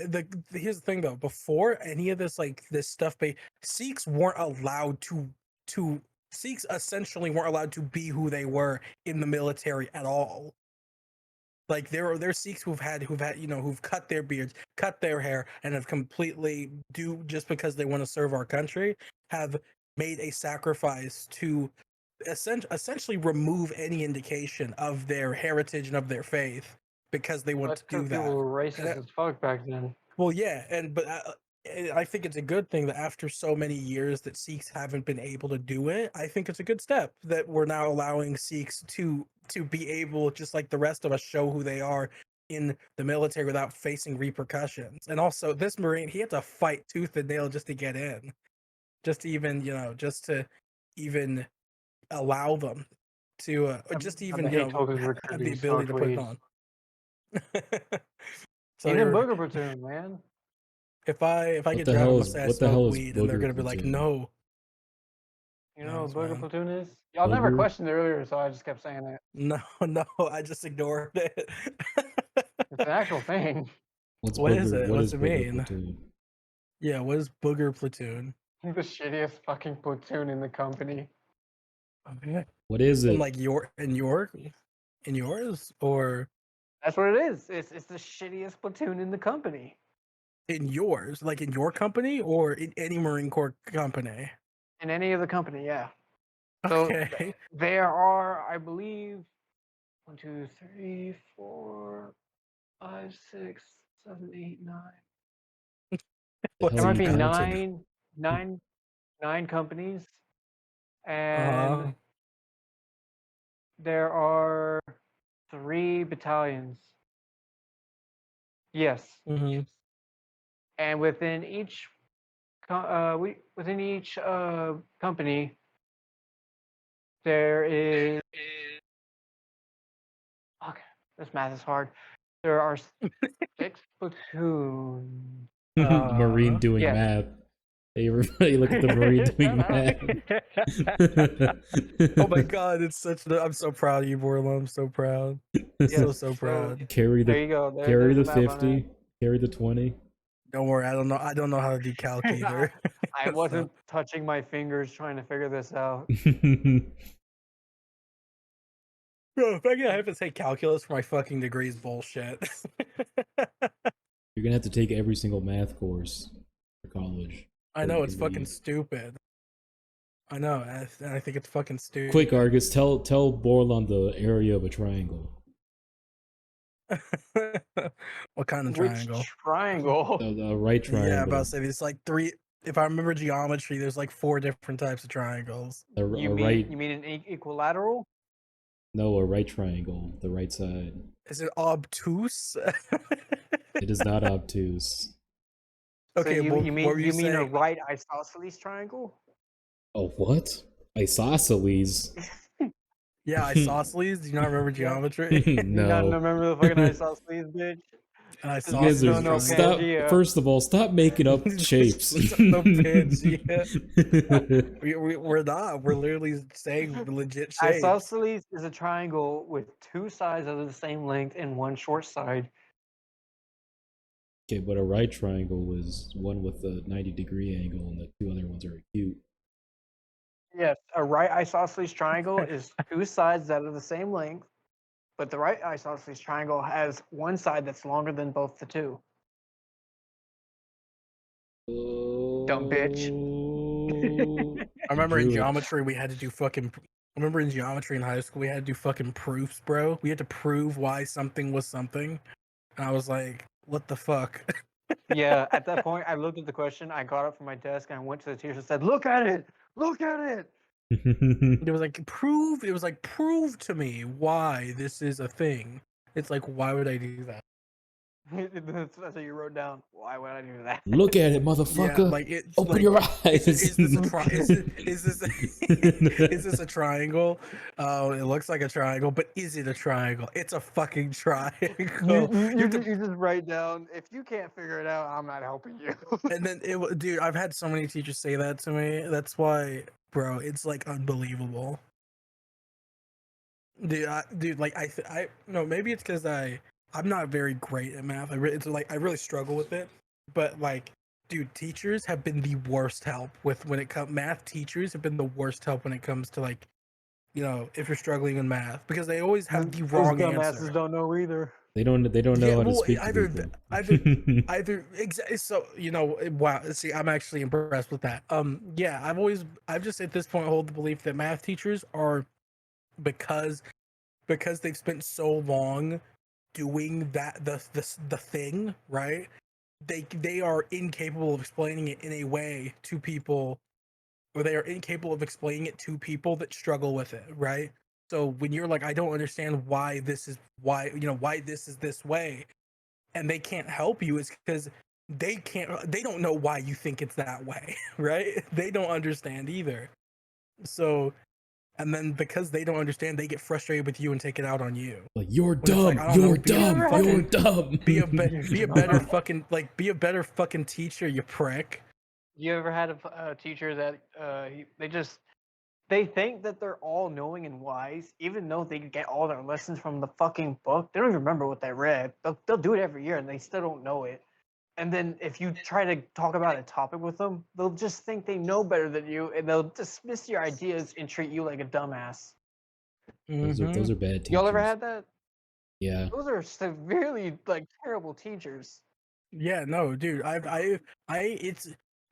here's the thing though, before any of this this stuff, Sikhs weren't allowed to Sikhs essentially weren't allowed to be who they were in the military at all. Like there are Sikhs who've had who've cut their beards, cut their hair, and have completely just because they want to serve our country, have made a sacrifice to essentially remove any indication of their heritage and of their faith because they want That's to do because people that. were racist as fuck back then. Well, yeah, but I think it's a good thing that after so many years that Sikhs haven't been able to do it. I think it's a good step that we're now allowing Sikhs to be able, just like the rest of us, show who they are in the military without facing repercussions. And also, this Marine, he had to fight tooth and nail just to get in, just to even allow them to, just even I hate talking have the recruiting ability to put it tweeds. on. He's in booger platoon, man. If I What get the drafted, hell I'm gonna is say I what the hell smoke is weed, and they're booger gonna be like, platoon? "No." You know Yes, what booger man. platoon is? Y'all never Booger? questioned it earlier, so I just kept saying it. No, no, I just ignored it. It's an actual thing. What's What is booger? it? What What's is it booger mean? platoon? Yeah, what is booger platoon? The shittiest fucking platoon in the company. Okay. What is In it? like in yours, or That's what it is. It's the shittiest platoon in the company. in yours, like in your company, or in any Marine Corps company? In any of the company, yeah. So Okay. there are, I believe, 1, 2, 3, 4, 5, 6, 7, 8, 9. The What's hell There are might you be counting? nine companies, Uh-huh. and there are 3 battalions. Yes, Mm-hmm. and within each company, there is. Okay, this math is hard. There are 6 platoons. Marine doing Yes. math. Hey, everybody, look at the Marine doing math. Oh my god, it's I'm so proud of you, Bordelon. I'm so proud. Yes. So proud. Carry There the you go. carry There's the the math on 50, carry the 20. Don't worry, I don't know how to do calc that. either. I wasn't touching my fingers trying to figure this out. Bro, if I have to take calculus for my fucking degree is bullshit. You're gonna have to take every single math course for college. I or know you it's can fucking leave. stupid. I know, and I think it's fucking stupid. Quick, Argus, tell Borlon the area of a triangle. What kind of Which triangle? triangle? The right triangle. Yeah, I'm about to say there's like 3. If I remember geometry, there's like 4 different types of triangles. A You right. mean an equilateral? No, a right triangle, the right side. Is it obtuse? It is not obtuse. So Okay, you well, you what mean were you you mean a saying? right isosceles triangle? Oh, what? Isosceles? Yeah, isosceles. Do you not remember Yeah. geometry? You not No. remember the fucking isosceles, bitch? You guys Isosceles are Don't know triangle. stop. Pangea. First of all, stop making up shapes. No Pangea. We're not. We're literally saying legit shapes. Isosceles is a triangle with two sides that are the same length and one short side. Okay, but a right triangle is one with a 90-degree angle, and the two other ones are acute. Yes, a right isosceles triangle is two sides that are the same length, but the right isosceles triangle has one side that's longer than both the two. Dumb bitch. I remember in Drew it. geometry we had to do fucking. I remember in geometry in high school we had to do fucking proofs, bro. We had to prove why something was something, and I was like, "What the fuck?" Yeah, at that point, I looked at the question, I got up from my desk, and I went to the teacher and said, "Look at it! Look at it!" It was like prove. It was like prove to me why this is a thing. It's like why would I do that? That's what you wrote down. Why would I do that? Look at it, Yeah, motherfucker. like it's Open like your eyes. is this a tri- is this is this a triangle? Oh, it looks like a triangle, but is it a triangle? It's a fucking triangle. You have to, You just write down, if you can't figure it out, I'm not helping you. and then dude, I've had so many teachers say that to me. That's why, bro, it's like unbelievable. Dude, like I no, maybe it's because I'm not very great at math. It's like I really struggle with it. But like, dude, teachers have been the worst help with when it comes. Math teachers have been the worst help when it comes to like, if you're struggling in math because they always have the Those wrong dumbasses answer. don't know either. They don't know Yeah, how to well, speak to either people. either exactly. So wow. See, I'm actually impressed with that. Yeah, I've just at this point hold the belief that math teachers are because they've spent so long doing that the thing, right? They are incapable of explaining it in a way to people, or they are incapable of explaining it to people that struggle with it, right? So when you're like, I don't understand why this is why this is this way, and they can't help you, is because they don't know why you think it's that way, right? They don't understand either. So, and then because they don't understand, they get frustrated with you and take it out on you. Like, you're When it's like, dumb. I don't know, You're dumb. You're dumb. be a better fucking teacher, you prick. You ever had a teacher that they think that they're all knowing and wise, even though they get all their lessons from the fucking book. They don't even remember what they read. They'll do it every year and they still don't know it. And then if you try to talk about a topic with them, they'll just think they know better than you and they'll dismiss your ideas and treat you like a dumbass. Those are bad teachers. Y'all ever had that? Yeah. Those are severely terrible teachers. Yeah, no, dude.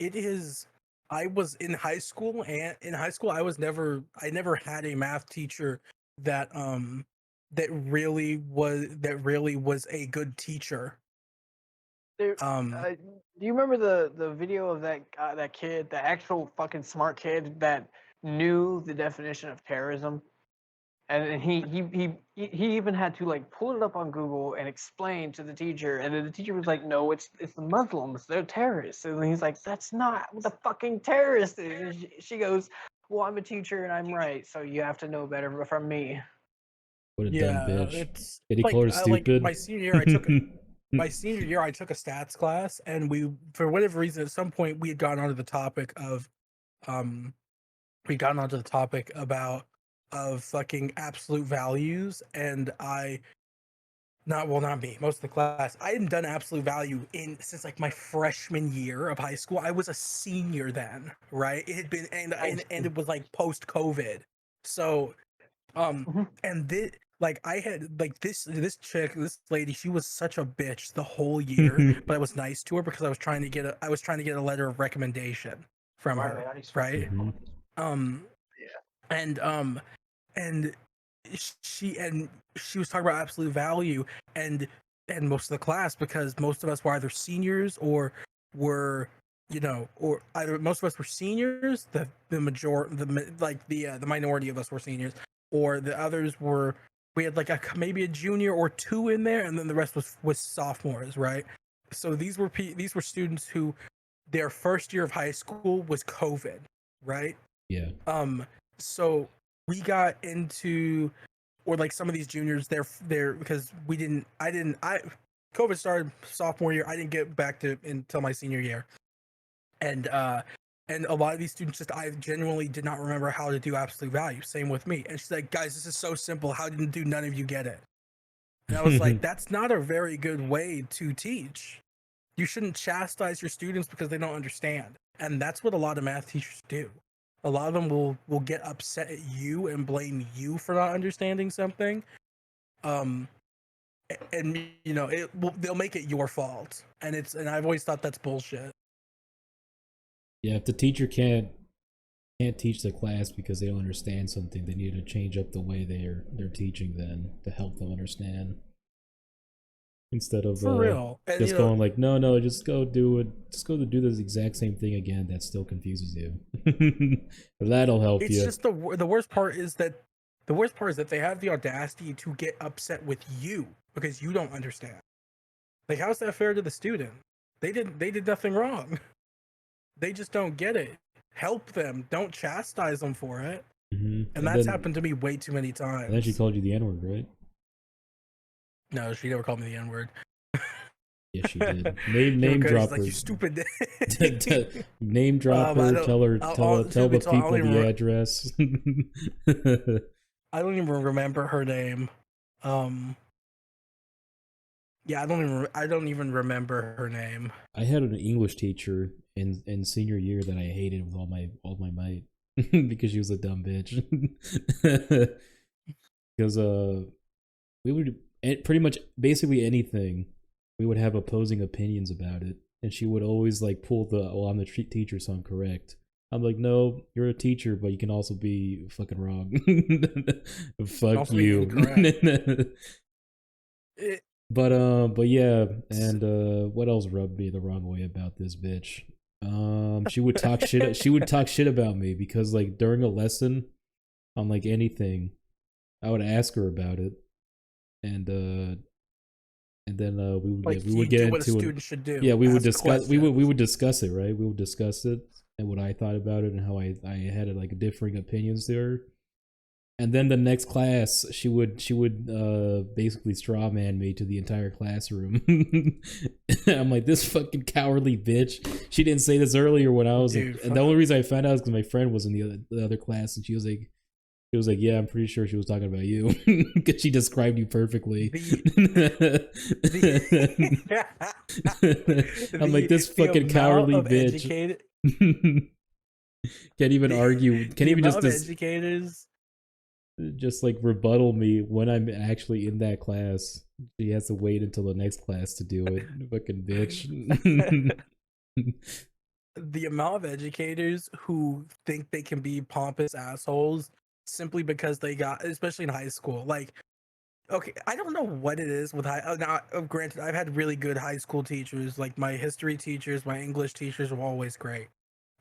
It is. I was in high school, and in high school, I never had a math teacher that that really was a good teacher. There, Um, do you remember the video of that kid, the actual fucking smart kid that knew the definition of terrorism, and he even had to pull it up on Google and explain to the teacher, and then the teacher was like, "No, it's the Muslims, they're terrorists," and he's like, "That's not what the fucking terrorist is." And she goes, "Well, I'm a teacher and I'm right, so you have to know better from me." What a dumb yeah, bitch. it's Did he call her like stupid? my senior year I took a stats class, and we, for whatever reason, at some point we had gotten onto the topic of um we gotten onto the topic of fucking absolute values, and not me, most of the class, I hadn't done absolute value in since like my freshman year of high school. I was a senior then, right? It had been, and it was like post COVID. So and this, like, I had like this lady, she was such a bitch the whole year, but I was nice to her because I was trying to get a letter of recommendation from her, right? Mhm. And and she was talking about absolute value, and most of the class, because most of us were either seniors or were or either most of us were seniors, the minority of us were seniors, or the others were, we had like maybe a junior or two in there, and then the rest was sophomores, right? So these were students who their first year of high school was COVID, right? Yeah. So we got into, or like some of these juniors, they're because COVID started sophomore year. I didn't get back to until my senior year, and a lot of these students I genuinely did not remember how to do absolute value. Same with me. And she's like, guys, this is so simple. How didn't do none of you get it? And I was like, that's not a very good way to teach. You shouldn't chastise your students because they don't understand. And that's what a lot of math teachers do. A lot of them will get upset at you and blame you for not understanding something. And they'll make it your fault. And I've always thought that's bullshit. Yeah, if the teacher can't teach the class because they don't understand something, they need to change up the way they're teaching then to help them understand. Instead of for real. And, just going like, no, just go do it. Just go to do this exact same thing again. That still confuses you. That'll help you. It's just the worst part is that they have the audacity to get upset with you because you don't understand. Like, how's that fair to the student? They did nothing wrong. They just don't get it. Help them. Don't chastise them for it. Mm-hmm. And that's happened to me way too many times. And then she called you the N-word, right? No, she never called me the N-word. Yes, she did. Name drop her. Like, you stupid. Name drop her. Tell the people the address. I don't even remember her name. Yeah, I don't even remember her name. I had an English teacher in senior year that I hated with all my might because she was a dumb bitch. Because we would pretty much basically anything, we would have opposing opinions about it, and she would always like pull I'm the teacher, so I'm correct. I'm like, no, you're a teacher, but you can also be fucking wrong. Fuck also you. But yeah, and what else rubbed me the wrong way about this bitch? She would talk shit. She would talk shit about me because like during a lesson, on like anything, I would ask her about it, and then we would get what into a student should do. Yeah, we would discuss we would discuss it, right? We would discuss it and what I thought about it and how I had like differing opinions there. And then the next class, she would basically straw man me to the entire classroom. I'm like, this fucking cowardly bitch. She didn't say this earlier when I was like, and the only reason I found out is because my friend was in the other class, and she was like, yeah, I'm pretty sure she was talking about you because she described you perfectly. I'm like, this fucking cowardly bitch. Can't even argue. Can't even just educators. Just like rebuttal me when I'm actually in that class. She has to wait until the next class to do it. Fucking bitch. The amount of educators who think they can be pompous assholes simply because they got, especially in high school, like, okay, I don't know what it is with now, granted, I've had really good high school teachers. Like, my history teachers, my English teachers were always great.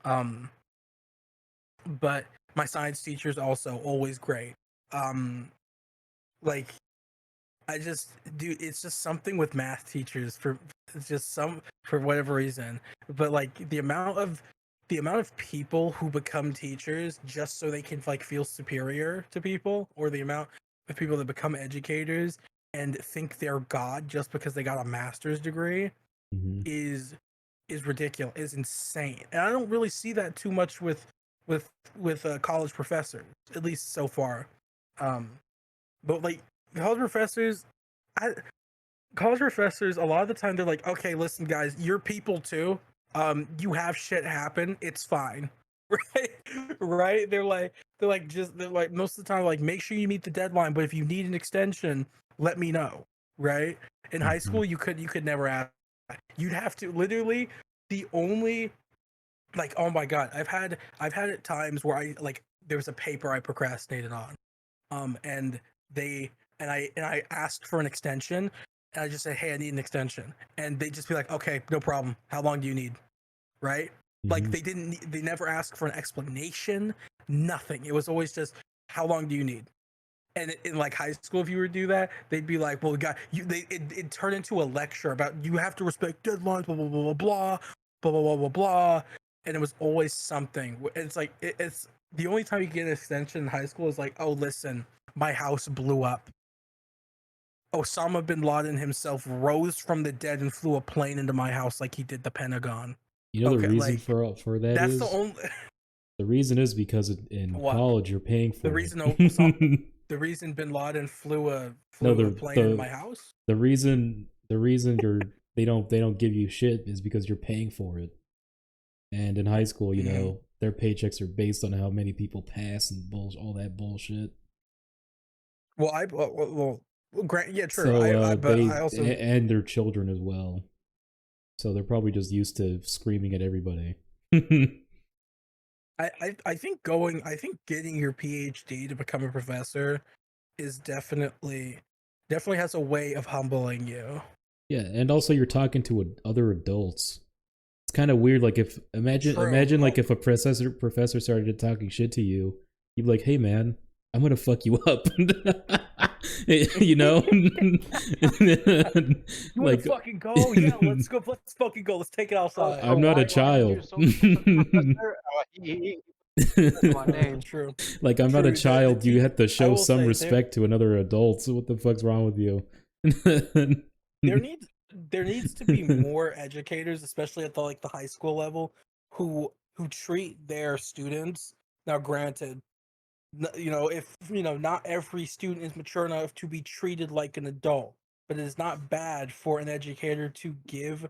But my science teachers also always great. Like, it's just something with math teachers for whatever reason. But like the amount of people who become teachers just so they can like feel superior to people, or the amount of people that become educators and think they're God just because they got a master's degree, is ridiculous, is insane. And I don't really see that too much with college professors, at least so far. But like college professors, a lot of the time they're like, okay, listen guys, you're people too. You have shit happen, it's fine. Right? They're like most of the time, like, make sure you meet the deadline, but if you need an extension, let me know. Right? In high school, you could never ask. You'd have to literally, the only, like, oh my god, I've had at times where there was a paper I procrastinated on, and I asked for an extension, and I just said, hey, I need an extension, and they just be like, okay, no problem, how long do you need? right? Like they never asked for an explanation, nothing. It was always just, how long do you need? And in like high school, if you were to do that, they'd be like, well, it turned into a lecture about, you have to respect deadlines, blah, blah, blah, blah, blah, blah, blah, blah, blah, blah. And it was always something. It's like, it's the only time you get an extension in high school is like, oh, listen, my house blew up. Osama bin Laden himself rose from the dead and flew a plane into my house like he did the Pentagon. You know, the reason like, for that that's is the only. The reason is because in What? college you're paying for The reason it. the reason bin Laden flew a plane into my house. The reason they don't give you shit is because you're paying for it. And in high school, you know, their paychecks are based on how many people pass and all that bullshit. Well, yeah, true. So but I also and their children as well. So they're probably just used to screaming at everybody. I think getting your PhD to become a professor is definitely has a way of humbling you. Yeah, and also you're talking to other adults. It's kind of weird. Like imagine like if a professor started talking shit to you, you'd be like, "Hey man, I'm gonna fuck you up." You know, you like fucking go, yeah, let's go, let's fucking go, let's take it outside. I'm not a child. That's my name. True. Like I'm not a child. You have to show some respect to another adult. So what the fuck's wrong with you? there needs to be more educators, especially at the high school level, who treat their students. Now, granted, you know, if you know, not every student is mature enough to be treated like an adult, but it is not bad for an educator to give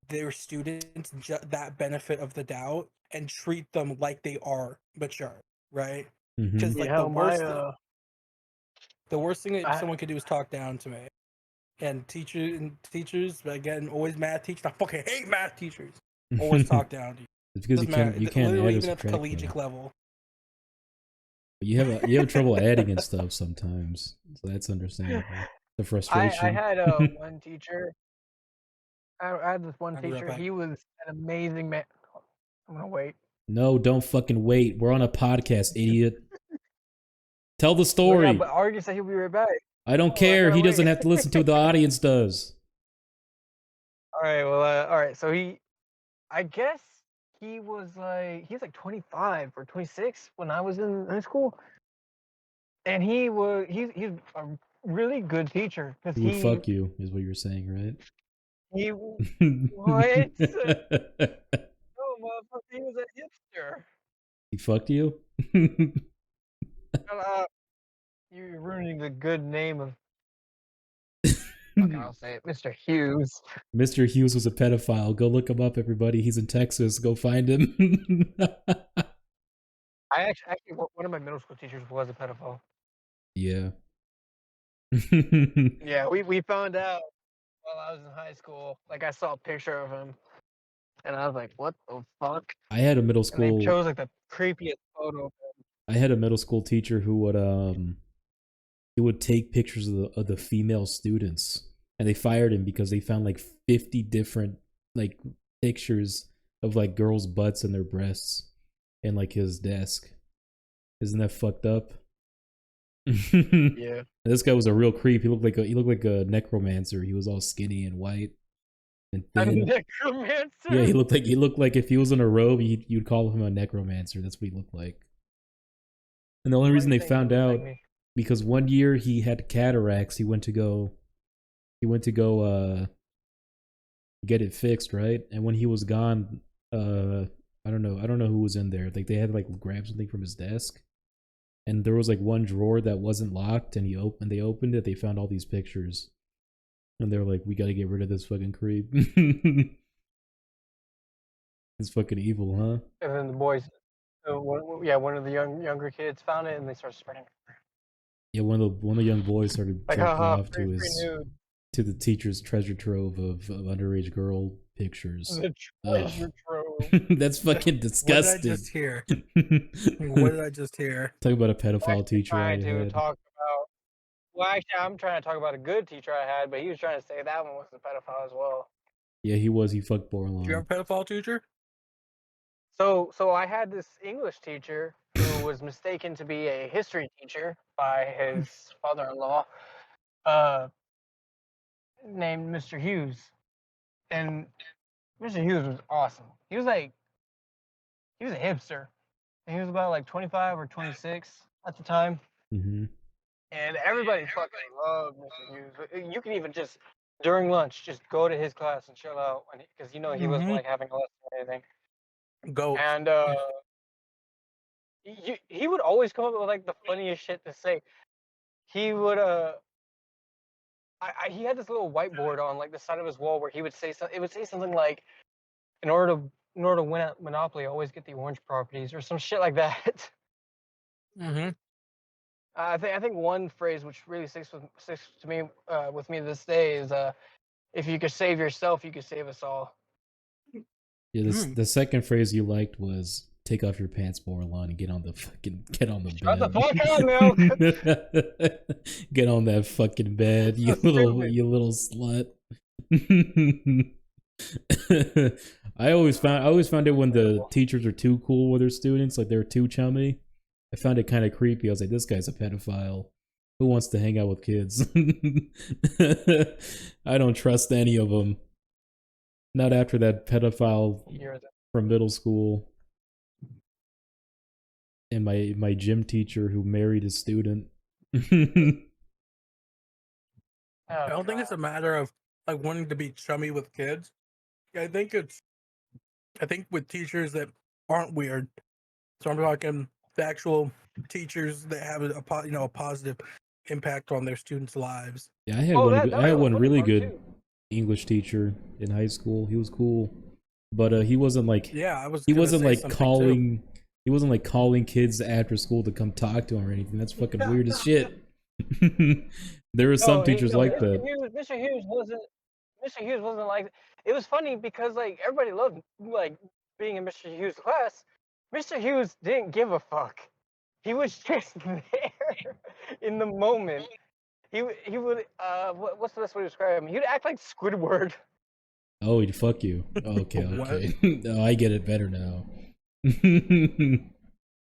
their students that benefit of the doubt and treat them like they are mature, right? Because like the worst thing that someone could do is talk down to me. And teachers again, always math teachers. I fucking hate math teachers. Always talk down to you. It's because you can't literally add even at the collegiate level. But you have trouble adding and stuff sometimes, so that's understandable. The frustration. I had one teacher. I had this one teacher. He was an amazing man. I'm gonna wait. No, don't fucking wait. We're on a podcast, idiot. Tell the story. Well, yeah, but Argus said he'll be right back. I don't care. He doesn't have to listen to what the audience does. All right. Well, all right. So I guess he was like 25 or 26 when I was in high school, and he's a really good teacher because he would fuck you, is what you're saying, right? He what? No, motherfucker, he was a hipster. He fucked you? You're ruining the good name of. I'll say it, Mr. Hughes. Mr. Hughes was a pedophile. Go look him up, everybody. He's in Texas. Go find him. I actually one of my middle school teachers was a pedophile. Yeah. Yeah, we found out while I was in high school. Like I saw a picture of him, and I was like, "What the fuck?" I had a middle school. And they chose like the creepiest photo of him. I had a middle school teacher who would he would take pictures of the female students, and they fired him because they found like 50 different like pictures of like girls' butts and their breasts in like his desk. Isn't that fucked up? Yeah. This guy was a real creep. He looked like a necromancer. He was all skinny and white and thin. A necromancer? Yeah, he looked like if he was in a robe, you'd call him a necromancer. That's what he looked like. And the only reason they found out because one year he had cataracts. He went to go get it fixed, right? And when he was gone, I don't know who was in there. Like they had to like grab something from his desk. And there was like one drawer that wasn't locked, and they opened it, they found all these pictures. And they were like, we gotta get rid of this fucking creep. It's fucking evil, huh? And then the boys, one of the younger kids found it, and they started spreading it. Yeah, one of the young boys started like, jerking off to the teacher's treasure trove of underage girl pictures. The treasure trove. That's fucking disgusting. What did I just hear? What did I just hear? Talk about a pedophile teacher I had. Well, actually, I'm trying to talk about a good teacher I had, but he was trying to say that one was a pedophile as well. Yeah, he was. He fucked Bordelon. Do you have a pedophile teacher? So I had this English teacher who was mistaken to be a history teacher by his father-in-law, uh, named Mr. Hughes. And Mr. Hughes was awesome. He was a hipster. He was about like 25 or 26 at the time. Mm-hmm. And everybody fucking loved Mr. Hughes. You can even just during lunch just go to his class and chill out, because he wasn't like having a lesson or anything. Go. And he would always come up with like the funniest shit to say. He would he had this little whiteboard on like the side of his wall where he would say something. It would say something like, in order to win at Monopoly, always get the orange properties or some shit like that. Mm-hmm. I think one phrase which really sticks to me with me to this day is if you could save yourself, you could save us all. Yeah, the second phrase you liked was "take off your pants, Bordelon, and get on the bed." Shut the fuck up, Milk. Get on that fucking bed, you That's little stupid. you little slut. I always found it when the teachers are too cool with their students, like they're too chummy. I found it kind of creepy. I was like, this guy's a pedophile. Who wants to hang out with kids? I don't trust any of them. Not after that pedophile from middle school and my gym teacher who married his student. I don't think it's a matter of like wanting to be chummy with kids. I think with teachers that aren't weird. So I'm talking the actual teachers that have a positive impact on their students' lives. Yeah, I had one really good English teacher in high school. He was cool, but he wasn't like he wasn't like calling kids after school to come talk to him or anything. That's fucking weird as shit. There were some teachers like that. Mr. Hughes wasn't like. It was funny because like everybody loved like being in Mr. Hughes' class. Mr. Hughes didn't give a fuck. He was just there in the moment. He would what's the best way to describe him? He'd act like Squidward. Oh, he'd fuck you. Okay. No, I get it better now.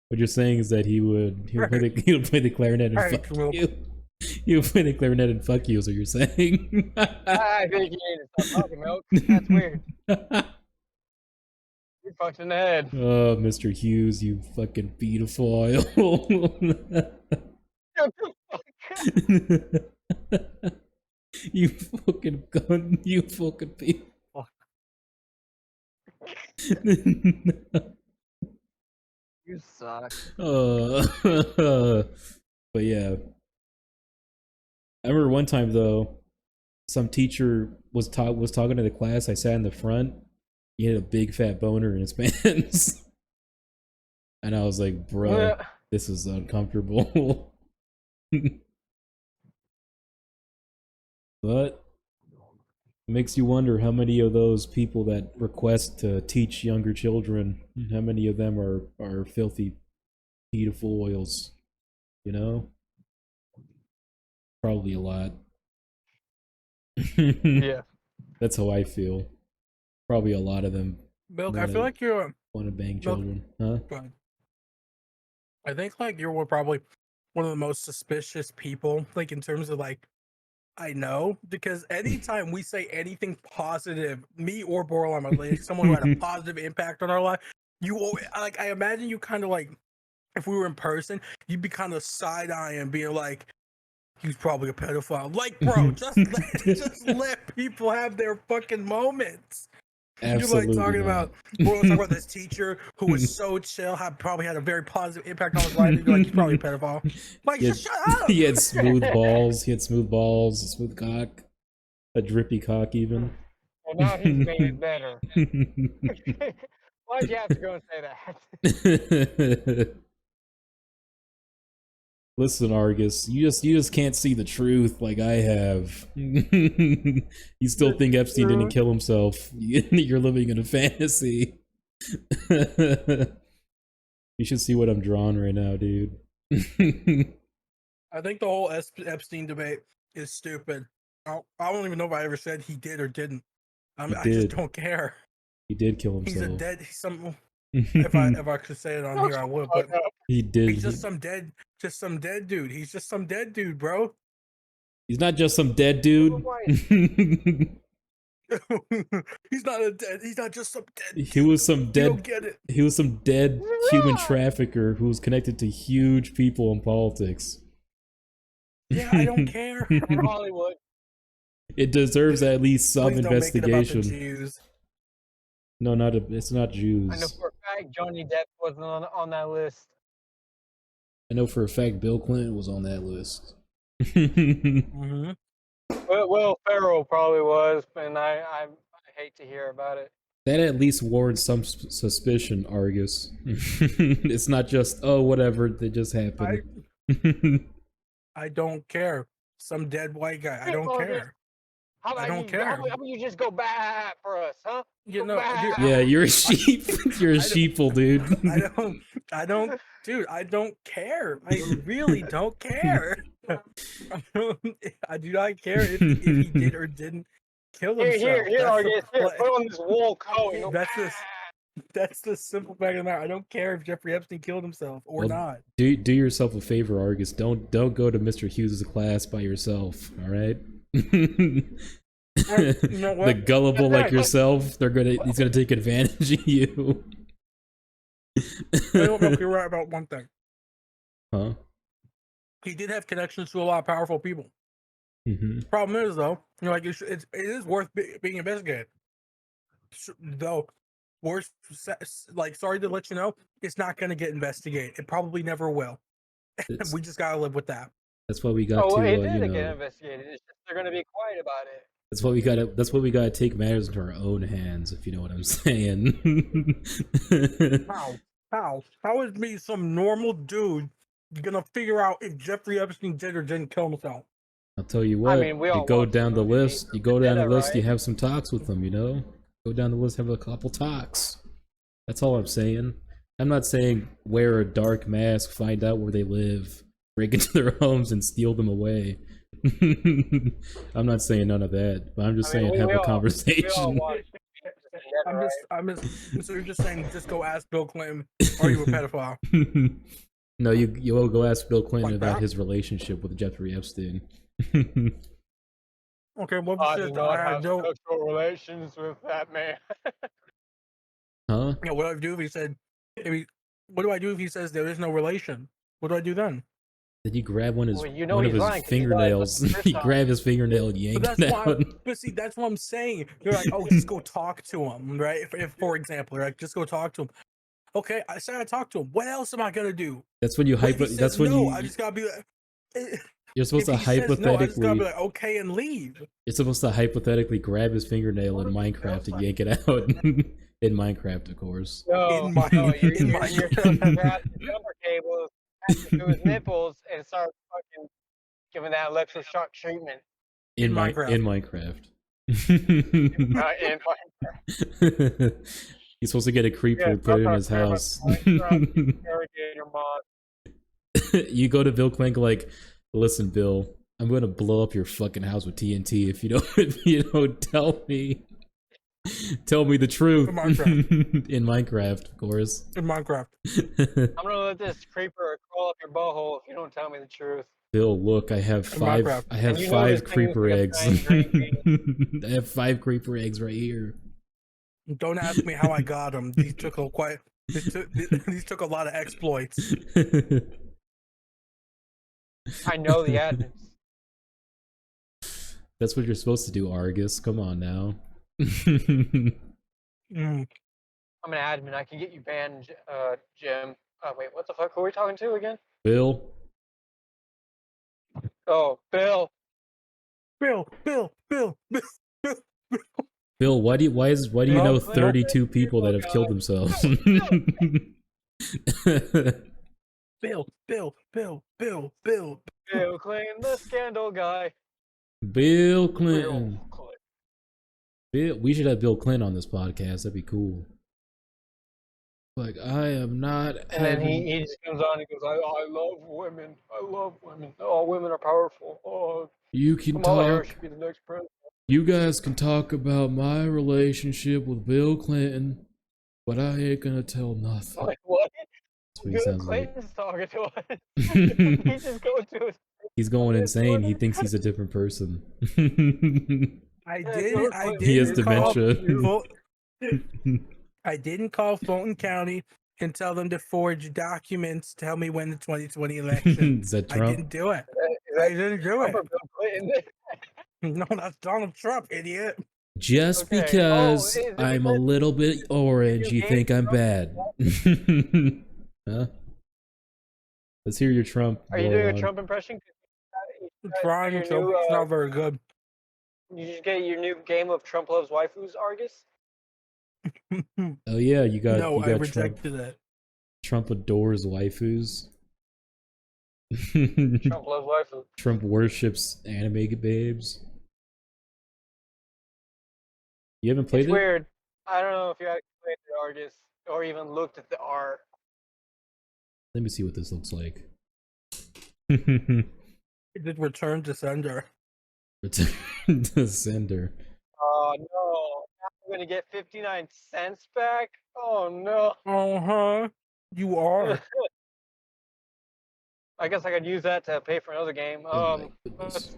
What you're saying is that he would play the clarinet and fuck you. He would play the clarinet and fuck you, is what you're saying. I think you need to stop talking, Milk. That's weird. You fucked in the head. Oh, Mr. Hughes, you fucking beautiful. You fucking gun, you fucking people. You suck. But yeah. I remember one time though, some teacher was talking to the class. I sat in the front. He had a big fat boner in his pants. And I was like, bro, this is uncomfortable. But it makes you wonder how many of those people that request to teach younger children, how many of them are filthy pedophiles, you know? Probably a lot. Yeah. That's how I feel. Probably a lot of them. Milk, I feel like you're want to bang children, huh? I think like you're probably one of the most suspicious people, like in terms of like I know, because anytime we say anything positive, me or Bordelon, like someone who had a positive impact on our life, you always, like I imagine you kind of like if we were in person, you'd be kind of side eyeing, being like, he's probably a pedophile. Like, bro, just let people have their fucking moments. Absolutely. You're like talking about this teacher who was so chill, probably had a very positive impact on his life. And you're like, he's probably a pedophile. Like, just shut up. He had smooth balls. A smooth cock, a drippy cock, even. Well, now he's made it better. Why'd you have to go and say that? Listen, Argus, you just can't see the truth like I have. You still think Epstein didn't kill himself. You're living in a fantasy. You should see what I'm drawing right now, dude. I think the whole Epstein debate is stupid. I don't even know if I ever said he did or didn't. I just don't care. He did kill himself. He's a dead. If I could say it on here, I would. But He did. he's just some dead dude. He's just some dead dude, bro. He's not just some dead dude. He's not just some dead dude. He was some You dead. don't get it. He was some dead human trafficker who was connected to huge people in politics. Yeah, I don't care. From Hollywood. It deserves at least some Please don't make it about the investigation. Jews. No, it's not Jews. I know for a fact Johnny Depp wasn't on that list. I know for a fact Bill Clinton was on that list. Mm-hmm. Will Ferrell probably was, and I hate to hear about it. That at least warrants some suspicion, Argus. It's not just, oh, whatever, that just happened. I don't care. Some dead white guy. I don't care. I don't care. How about you just go back for us, huh? You know, Yeah, you're a sheep. You're a sheeple, dude. I don't, dude. I don't care. I really don't care. I do not care if he did or didn't kill himself. Here, Argus. Here, put on this wool coat. And go, That's the simple fact of the matter. I don't care if Jeffrey Epstein killed himself or not. Do yourself a favor, Argus. Don't go to Mr. Hughes' class by yourself. All right. You know what? The gullible like yourself, he's gonna take advantage of you. I don't know if you're right about one thing. Huh? He did have connections to a lot of powerful people. Mm-hmm. Problem is, though, you know, like it is worth being investigated. Though, sorry to let you know, it's not going to get investigated. It probably never will. We just gotta live with that. That's why we got to. It did get investigated. It's just they're going to be quiet about it. That's why we gotta take matters into our own hands, if you know what I'm saying. How is me, some normal dude, gonna figure out if Jeffrey Epstein did or didn't kill himself? I'll tell you what. I mean, you go down the list. You go down the list. You have some talks with them. You know, go down the list. Have a couple talks. That's all I'm saying. I'm not saying wear a dark mask, find out where they live, break into their homes, and steal them away. I'm not saying none of that, but I'm just saying have a conversation. So you're just saying just go ask Bill Clinton, are you a pedophile? No, you will go ask Bill Clinton about his relationship with Jeffrey Epstein. Okay, well, I do not have sexual relations with that man. Huh? Yeah, what do I do if he said? What do I do if he says there is no relation? What do I do then? Then you grab one of his lying, fingernails. You grab his fingernail and yank it out. But see, that's what I'm saying. You're like, oh, just go talk to him, right? If for example, you're like, just go talk to him. Okay, I said I talked to him. What else am I gonna do? That's when you That's when I just gotta be like. You're supposed to hypothetically. No, I just gotta be like, okay, and leave. You're supposed to hypothetically grab his fingernail in Minecraft and yank it out. In Minecraft, of course. No, you're supposed to grab the jumper cables to his nipples and start fucking giving that electroshock treatment. In Minecraft. In Minecraft. He's supposed to get a creeper and put it in his house. You go to Bill Clinton like, listen, Bill, I'm gonna blow up your fucking house with TNT if you don't tell me the truth. In Minecraft, of course. In Minecraft. I'm gonna let this creeper crawl up your butthole if you don't tell me the truth. Bill, look, I have five creeper eggs. I have 5 creeper eggs right here. Don't ask me how I got them. These took a lot of exploits. I know the admins. That's what you're supposed to do, Argus. Come on now. I'm an admin. I can get you banned, Jim. Wait, what the fuck? Who are we talking to again? Bill. Oh, Bill. Bill, why do you know 32 people that have killed themselves? Bill. Bill Clinton, the scandal guy. Bill Clinton. We should have Bill Clinton on this podcast. That'd be cool. Like, I am not. And then he just comes on and goes, I love women. I love women. All women are powerful. Oh, you can Kamala Harris should be the next president. You guys can talk about my relationship with Bill Clinton. But I ain't gonna tell nothing. Wait, what? That's what he sounds like. Clayton's talking to us. He's just going to his. He's going His insane. He order. thinks he's a different person. I Yeah, did. I don't- did. He has call dementia. I didn't call Fulton County and tell them to forge documents to tell me when the 2020 election. Is that I Trump? didn't do it. Is I that didn't do it. Trump or Bill Clinton? No, that's Donald Trump, idiot. Just Okay. because Oh, is it I'm a because little bit orange, you gave think I'm Trump bad. Huh? Let's hear your Trump. Are you doing a Bordelon. Trump impression? Trying your to. new, It's not very good. You just get your new game of Trump loves waifus, Argus? Oh yeah, you got No, you I got rejected it. Trump adores waifus. Trump loves waifus. Trump worships anime babes. You haven't played It's it? weird. I don't know if you actually played the Argus or even looked at the art. Let me see what this looks like. It did return to sender. The sender. Oh no. Now I'm gonna get 59 cents back? Oh no. Uh-huh. You are. I guess I could use that to pay for another game. Oh my goodness.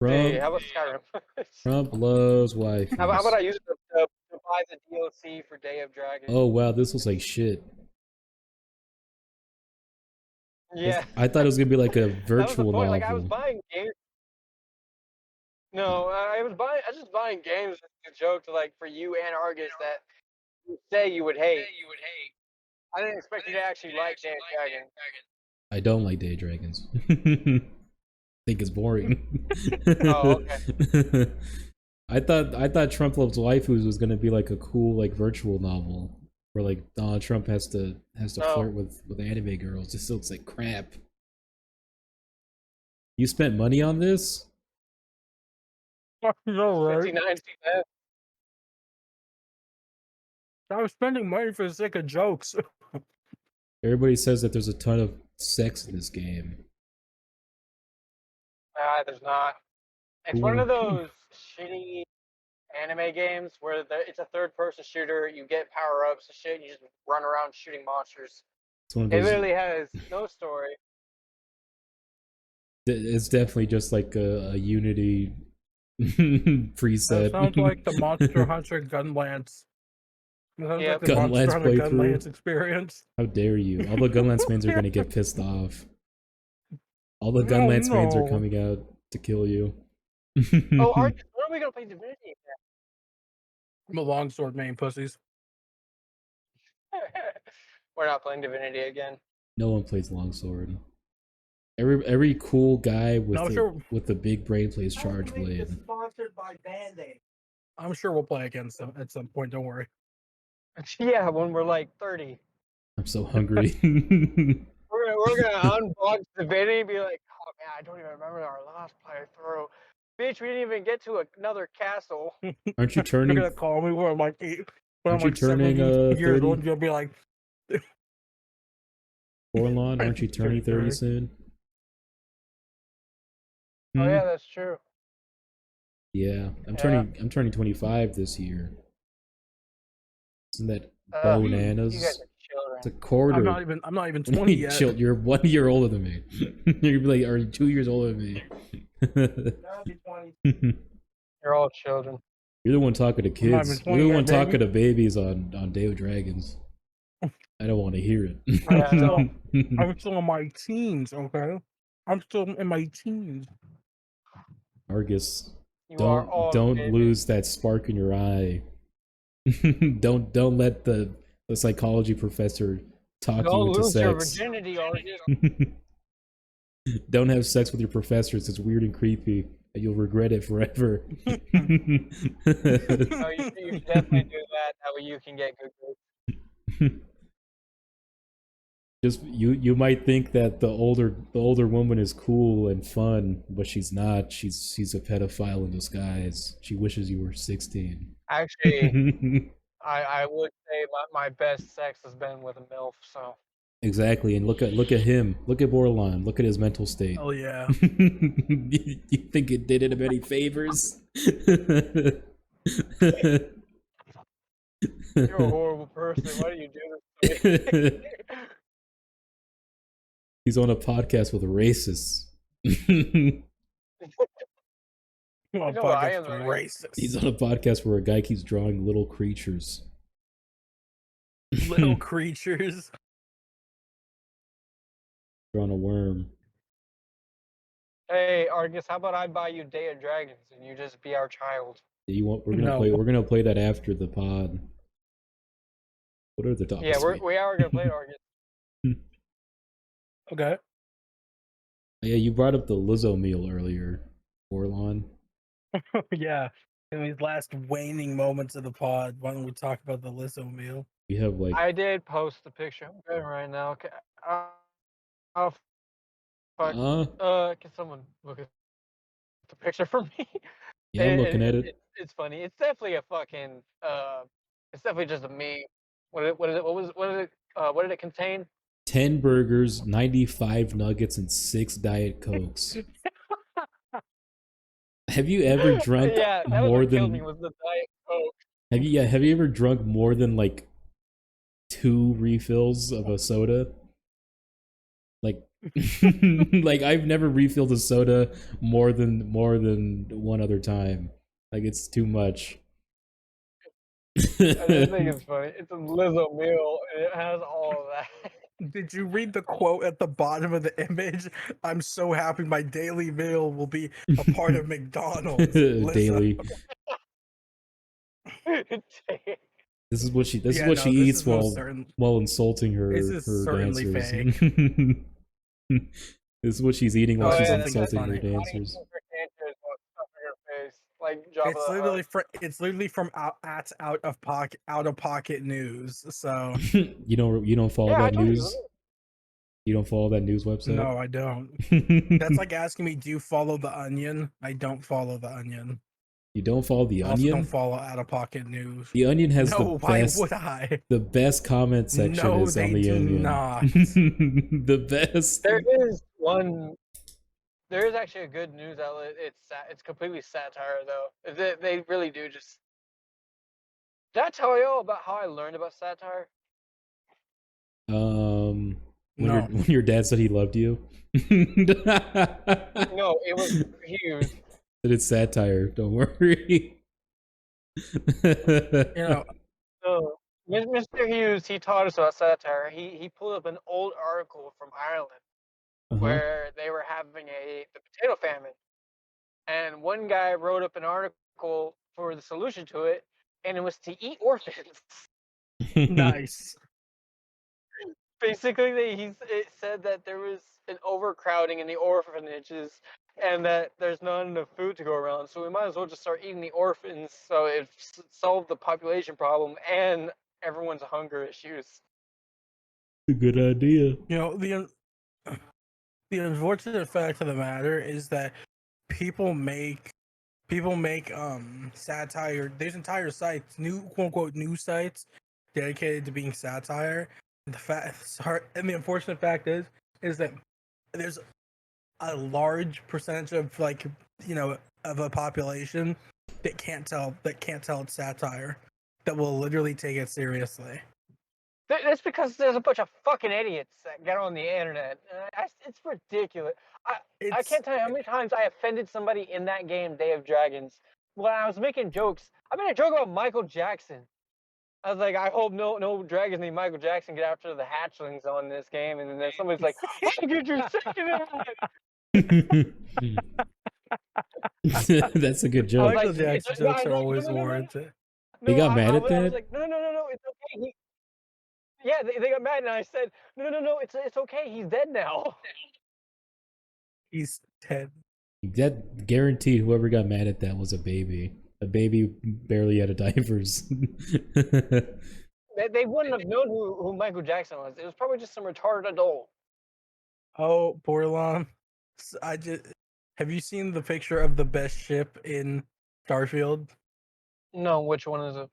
Hey, Trump, how about Skyrim? Trump loves wife. How about I use it to buy the DLC for Day of Dragons? Oh wow, this looks like shit. Yeah. I thought it was gonna be like a That was the virtual point. novel. Like I was buying games. No, I was just buying games as a joke to like for you and Argus that you say you would hate. I didn't expect you to actually like Day of Dragons. I don't like Day of Dragons. Think it's boring. Oh, okay. I thought Trump Loves Waifus was gonna be like a cool like virtual novel where like Donald Trump has to No. flirt with anime girls. This looks like crap. You spent money on this? No, right? 59 cents. I was spending money for the sake of jokes. Everybody says that there's a ton of sex in this game. There's not. It's one of those shitty anime games where it's a third-person shooter. You get power-ups and shit. And you just run around shooting monsters. It's one of It those. literally has no story. It's definitely just like a Unity preset. That sounds like the Monster Hunter Gunlance. That sounds Yep. like the Gunlance Monster Hunter playthrough. Gunlance experience. How dare you? All the Gunlance fans are gonna get pissed off. All the Oh, Gunlance fans are no. coming out to kill you. Oh, Argus, when are we gonna play Divinity again? I'm a longsword main, pussies. We're not playing Divinity again. No one plays longsword. Every cool guy with No, the sure. with the big brain plays charge blade. Sponsored by Band-Aid. I'm sure we'll play again at some point. Don't worry. Yeah, when we're like 30. I'm so hungry. We're gonna unbox Divinity and be like, oh man, I don't even remember our last playthrough. Bitch, we didn't even get to another castle. Aren't you You're turning? gonna call me when I'm like 8. When Aren't I'm you like turning, 70 years 30? old. You'll be like, Bordelon, aren't you turning 30 soon? Oh Hmm? yeah, that's true. Yeah, I'm Yeah. turning 25 this year. Isn't that You bananas? guys are children. It's a quarter. I'm not even 20 yet. Chill, you're 1 year older than me. You're gonna be like, are you 2 years older than me? I'll be 20. You're all children. You're the one talking to I'm not kids. even You're the 20 one yet, baby. talking to babies on Day of Dragons. I don't want to hear it. Yeah, I know. I'm still in my teens, okay? I'm still in my teens. Argus, You are all don't babies. lose that spark in your eye. don't let the psychology professor talk Don't you into lose your sex. virginity, Argus. Don't have sex with your professors. It's weird and creepy, and you'll regret it forever. No, you should definitely do that. That way you can get good grades. Just you might think that the older woman is cool and fun, but she's not. She's a pedophile in disguise. She wishes you were 16. Actually, I would say my best sex has been with a MILF, so. Exactly, and look at him. Look at Bordelon. Look at his mental state. Oh yeah. You think it did him any favors? You're a horrible person. Why do you do this to me? He's on a podcast with racists. Oh, know I am podcast the racist. He's on a podcast where a guy keeps drawing little creatures. Little creatures. Drawing a worm. Hey, Argus, how about I buy you Day of Dragons and you just be our child? You want? We're gonna No. play. We're gonna play that after the pod. What are the topics? Yeah, we are gonna play it, Argus. Okay. Yeah, you brought up the Lizzo meal earlier, Bordelon. Yeah. In these last waning moments of the pod, why don't we talk about the Lizzo meal? We have like I did post the picture. I'm good right now. Okay. Oh, fuck. Can someone look at the picture for me? yeah, I'm looking at it. It's funny. It's definitely a fucking. It's definitely just a meme. What did it contain? 10 burgers, 95 nuggets, and 6 Diet Cokes. Have you ever drunk Yeah, that was more what killed than? me was the Diet Coke. Have you ever drunk more than like 2 refills of a soda? Like, like I've never refilled a soda more than one other time. Like it's too much. I just think it's funny. It's a Lizzo meal, and it has all of that. Did you read the quote at the bottom of the image? I'm so happy my daily meal will be a part of McDonald's. Lizzo. Daily. This is what she. This Yeah, is what no, she this eats is most while certain- while insulting her This is certainly dancers. This is what she's eating while Oh, she's yeah, that's insulting her funny. dancers. Like Jabba It's literally from out of pocket news. So You don't follow Yeah, I that told you, news. You don't follow that news website. no, I don't. That's like asking me, do you follow the Onion? I don't follow the Onion. You don't follow the I also Onion. don't follow out of pocket news. The Onion has No, the why best. would I? The best comment section No, is on they the do Onion. not. The best. There is one. There is actually a good news outlet. It's completely satire though. They really do just. Did I tell you all about how I learned about satire? When No. when your dad said he loved you. No, it was huge. But it's satire. Don't worry. You know, So, Mr. Hughes, he taught us about satire. He pulled up an old article from Ireland where they were having the potato famine, and one guy wrote up an article for the solution to it, and it was to eat orphans. nice. Basically, it said that there was an overcrowding in the orphanages, and that there's not enough food to go around. So we might as well just start eating the orphans, so it solved the population problem and everyone's hunger issues. A good idea. You know, the unfortunate fact of the matter is that people make satire. There's entire sites, new quote unquote news sites dedicated to being satire. And the unfortunate fact is that there's a large percentage of of a population that can't tell it's satire, that will literally take it seriously. That's because there's a bunch of fucking idiots that get on the internet. It's ridiculous. I can't tell you how many times I offended somebody in that game, Day of Dragons. When I was making jokes, I made a joke about Michael Jackson. I was like, I hope no dragons named Michael Jackson get after the hatchlings on this game. And then somebody's like, I'll get your second one. That's a good joke. Michael like, Jackson jokes are always warranted. They got mad at I that? was like, no, it's okay. Yeah, they got mad, and I said, no, it's okay. He's dead now. He's dead. That guaranteed whoever got mad at that was a baby. A baby barely out of diapers. They wouldn't have known who Michael Jackson was. It was probably just some retarded adult. Oh, Bordelon. Have you seen the picture of the best ship in Starfield? No, which one is it?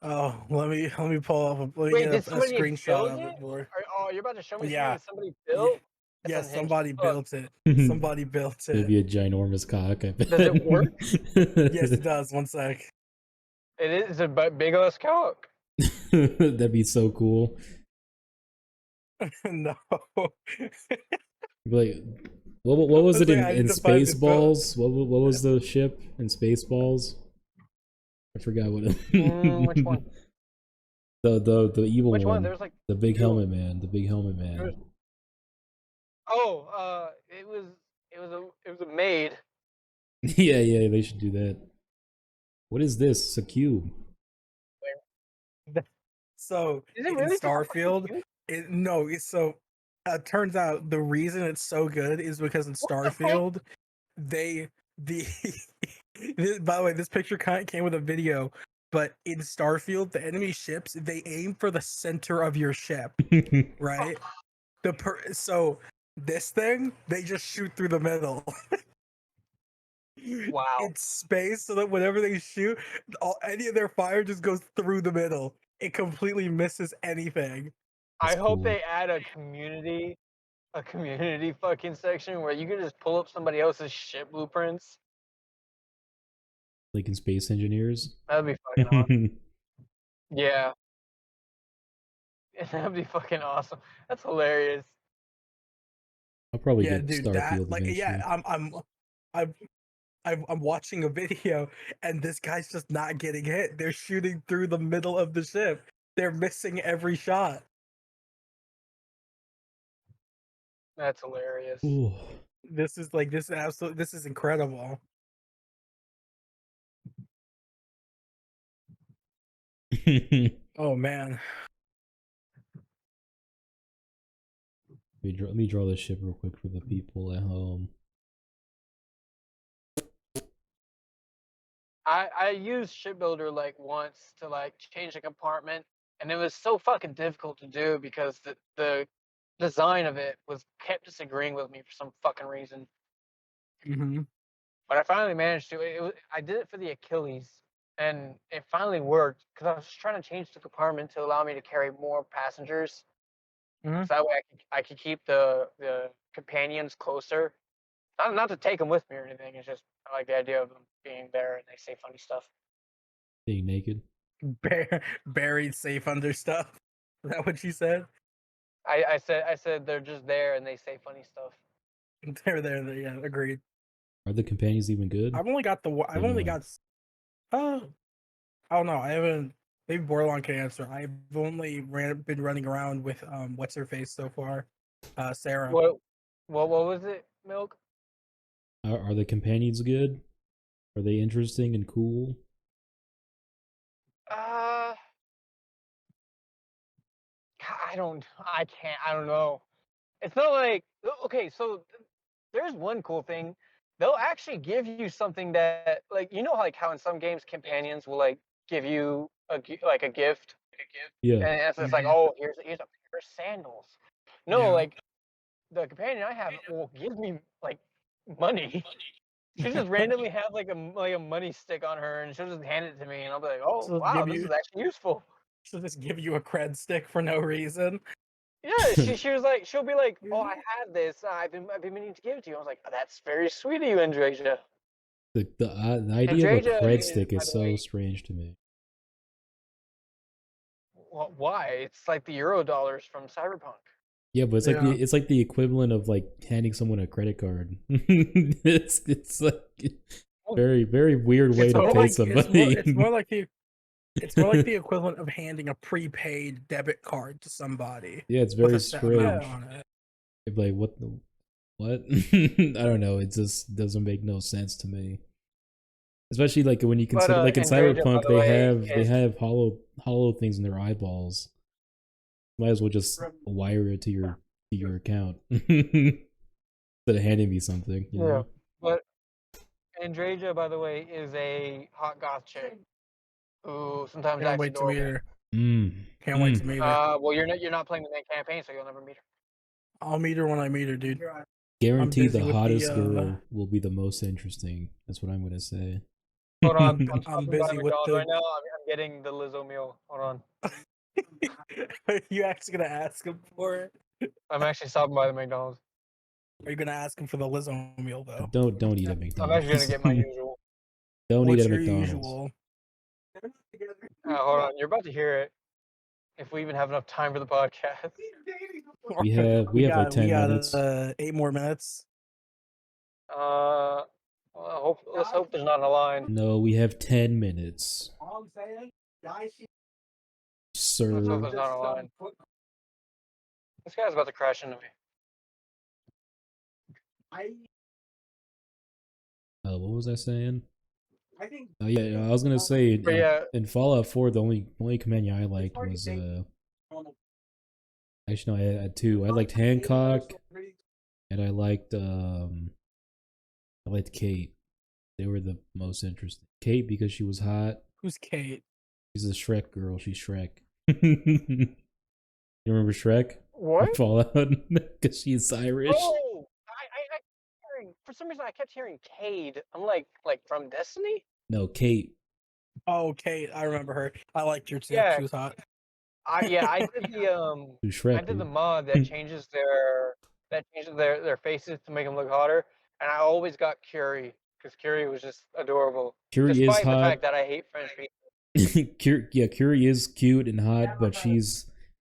Oh, let me pull up Wait, get did a somebody screenshot build of it? it. Boy. Oh, you're about to show me Yeah. something somebody built? That's Yes, unhinged somebody as fuck. built it. Somebody built It'd it. be a ginormous cock. I bet. Does it work? Yes, it does. One sec. It is a big ass cock. That'd be so cool. No. Like, what was it Like, I in need to find the photo. Spaceballs? What was the ship in Spaceballs? I forgot what it. Which one? The evil Which one? one, There's like the big two. helmet man, the big helmet There man. was- Oh, it was a maid. Yeah, they should do that. What is this? It's a cube. So Is it in really just a fucking Starfield, cube? no, it's so turns out the reason it's so good is because in What the heck? Starfield, they the by the way, this picture kind of came with a video, but in Starfield, the enemy ships they aim for the center of your ship, right? So this thing they just shoot through the middle. Wow. It's space so that whenever they shoot, any of their fire just goes through the middle. It completely misses anything. I That's hope cool. they add a community fucking section where you can just pull up somebody else's ship blueprints. Like in Space Engineers. That'd be fucking awesome. Yeah. That'd be fucking awesome. That's hilarious. I'll probably Yeah, get dude, that Starfield like eventually. yeah, I'm I'm watching a video and this guy's just not getting hit. They're shooting through the middle of the ship. They're missing every shot. That's hilarious. Ooh. This is absolute. This is incredible. Oh man. Let me draw this ship real quick for the people at home. I used shipbuilder like once to like change a compartment, and it was so fucking difficult to do because the design of it was kept disagreeing with me for some fucking reason. Mm-hmm. But I finally managed to. I did it for the Achilles, and it finally worked because I was just trying to change the compartment to allow me to carry more passengers. Mhm. So that way I could keep the companions closer. Not to take them with me or anything. It's just I like the idea of them being there and they say funny stuff. Being naked. Buried safe under stuff. Is that what you said? I said they're just there and they say funny stuff. They're there. Yeah, agreed. Are the companions even good? I've only got Or no? uh I don't know. I haven't. Maybe Bordelon can answer. I've only been running around with what's her face so far, Sarah. What was it, Milk? Are the companions good? Are they interesting and cool? Uh, I don't know. It's not like okay. So there's one cool thing. They'll actually give you something that like like how in some games companions will like give you like a gift. Yeah. And it's like, Mhm. oh, here's a pair of sandals. No, Yeah. like the companion I have will give me like money. She just randomly have like a money stick on her, and she'll just hand it to me, and I'll be like, oh So wow, give this you is actually useful. she'll just give you a cred stick for no reason. Yeah, she was like, she'll be like, oh, I have this. I've been meaning to give it to you. I was like, oh, that's very sweet of you, Andreja. The idea of a Andreja cred is, stick by is the so way, strange to me. well, why? It's like the Euro dollars from Cyberpunk. Yeah, but Yeah. it's like the equivalent of like handing someone a credit card. It's like very weird way It's to more pay like somebody. it's more like the equivalent of handing a prepaid debit card to somebody Yeah, it's with very a set amount Yeah, on it. It's like what? I don't know. It just doesn't make no sense to me. Especially like when you but consider like in Andreja, by Cyberpunk the way, they is have hollow things in their eyeballs. Might as well just wire it to your account instead of handing me something, you yeah, know? but Andreja, by the way, is a hot goth chick who sometimes Can't acts wait to meet adorable. her. Mm. Can't wait to meet her. Well, you're not playing the main campaign, so you'll never meet her. I'll meet her when I meet her, dude. I'm Guaranteed busy the with the hottest girl will be the most interesting. That's what I'm gonna say. Hold on, I'm I'm stopping by busy with McDonald's the right now. I'm getting the Lizzo meal. Hold on, you actually gonna ask him for it? I'm actually stopping by the McDonald's. Are you gonna ask him for the Lizzo meal though? Don't eat at I'm actually gonna McDonald's. get my usual. Don't eat What's at your McDonald's. usual? Hold on, you're about to hear it. if we even have enough time for the podcast. We have like 10 minutes. 8 more minutes. Let's hope there's not a line. No, we have 10 minutes. Sir. Let's hope there's not a line. This guy's about to crash into me. What was I saying? Oh yeah, I was gonna say in Fallout 4, the only command I liked was actually no, I had two. I liked Hancock, and I liked Kate. They were the most interesting. Kate because she was hot. Who's Kate? She's a Shrek girl. She's Shrek. You remember Shrek? What? Fallout because she's Irish. Oh, for some reason I kept hearing Cade. I'm like from Destiny? No, Kate. Oh, Kate. I remember her. I liked her too. Yeah. She was hot. I did the Shrek, I did the mod that changes their faces to make them look hotter, and I always got Curie because Curie was just adorable. Curie despite is hot. the fact that I hate French people. Curie is cute and hot, but she's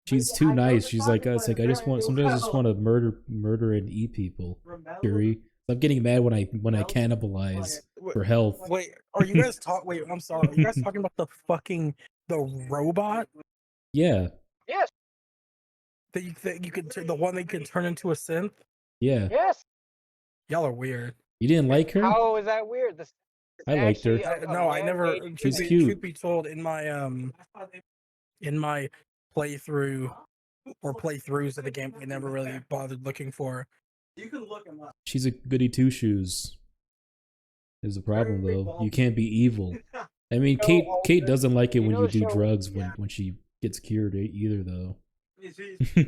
too nice. She's like us. Like sometimes I just want to murder and eat people. Curie. I'm getting mad when I cannibalize for health. Wait, are you guys Wait, I'm sorry. Are you guys talking about the robot? Yeah. Yes. That you could the one that you can turn into a synth? Yeah. Yes. Y'all are weird. You didn't like her? How is that weird? I liked her. No, I never. She's cute. Truth be told, in my playthrough or playthroughs of the game, I never really bothered looking for her. You can look him up. She's a goody two shoes. There's a problem though. You can't be evil. I mean, Kate doesn't like it when you do drugs when she gets cured either though.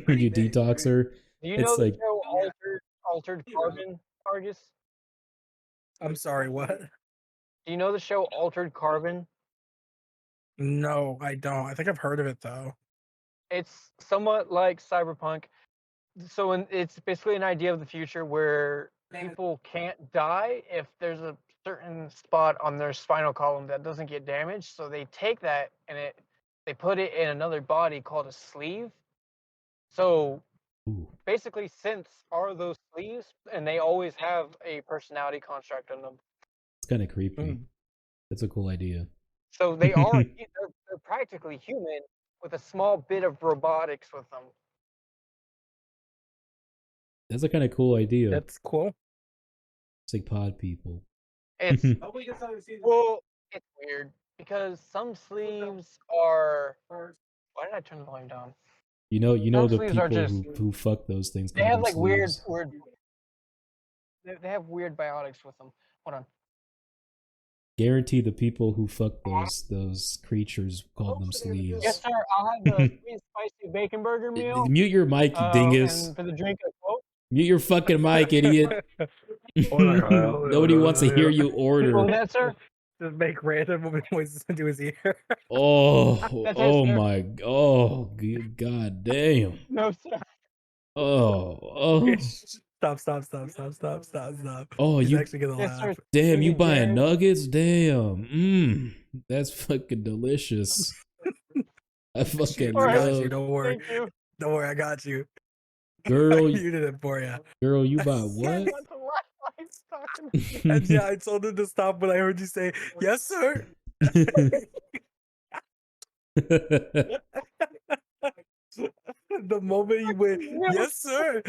When you detox her, do you know the show Altered Carbon, Argus? I'm sorry, what? Do you know the show Altered Carbon? No, I don't. I think I've heard of it though. It's somewhat like Cyberpunk. So it's basically an idea of the future where people can't die if there's a certain spot on their spinal column that doesn't get damaged. So they take that and they put it in another body called a sleeve. So basically synths are those sleeves, and they always have a personality construct on them. It's kind of creepy. That's a cool idea. So they are they're practically human with a small bit of robotics with them. That's a kind of cool idea. That's cool. It's like pod people. It's well, it's weird because some sleeves are. Why did I turn the volume down? You know Some the people just, who fuck those things. They have like sleeves. weird. They have weird biotics with them. Hold on. Guarantee the people who fuck those creatures call them sleeves. Yes, sir. I'll have the sweet spicy bacon burger meal. Mute your mic, you dingus. And for the drink, a Coke. Mute your fucking mic, idiot. Nobody wants to hear you order. Oh, that, sir. Just make random noises into his ear. God damn. No, sir. Oh. Stop. Oh, He's you actually gonna laugh. Damn, you buying nuggets? Damn. That's fucking delicious. I fucking love you. Don't worry. Thank you. Don't worry, I got you. Girl, I muted it for you. Girl, you buy what? And yeah, I told him to stop when I heard you say, "Yes, sir." The moment you went, "Yes, sir."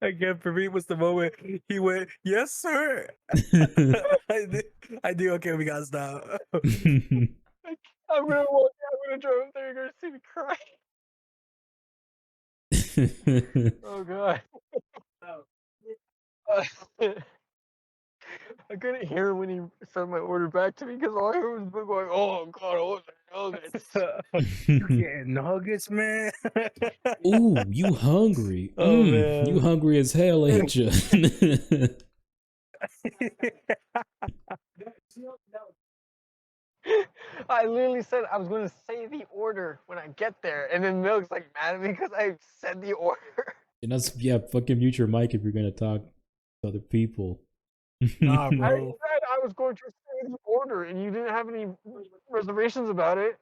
Again, for me, it was the moment he went, "Yes, sir." I knew. Okay, we gotta stop. I'm gonna drive up there. You're gonna see me cry. Oh god. I couldn't hear when he sent my order back to me because all I heard was him going, "Oh god, I want nuggets." You getting nuggets, man? Ooh, you hungry? Oh man, you hungry as hell, ain't you? I literally said I was going to say the order when I get there, and then Milk's like mad at me because I said the order. And fucking mute your mic if you're gonna talk to other people. Nah, bro. I said I was going to say the order, and you didn't have any reservations about it.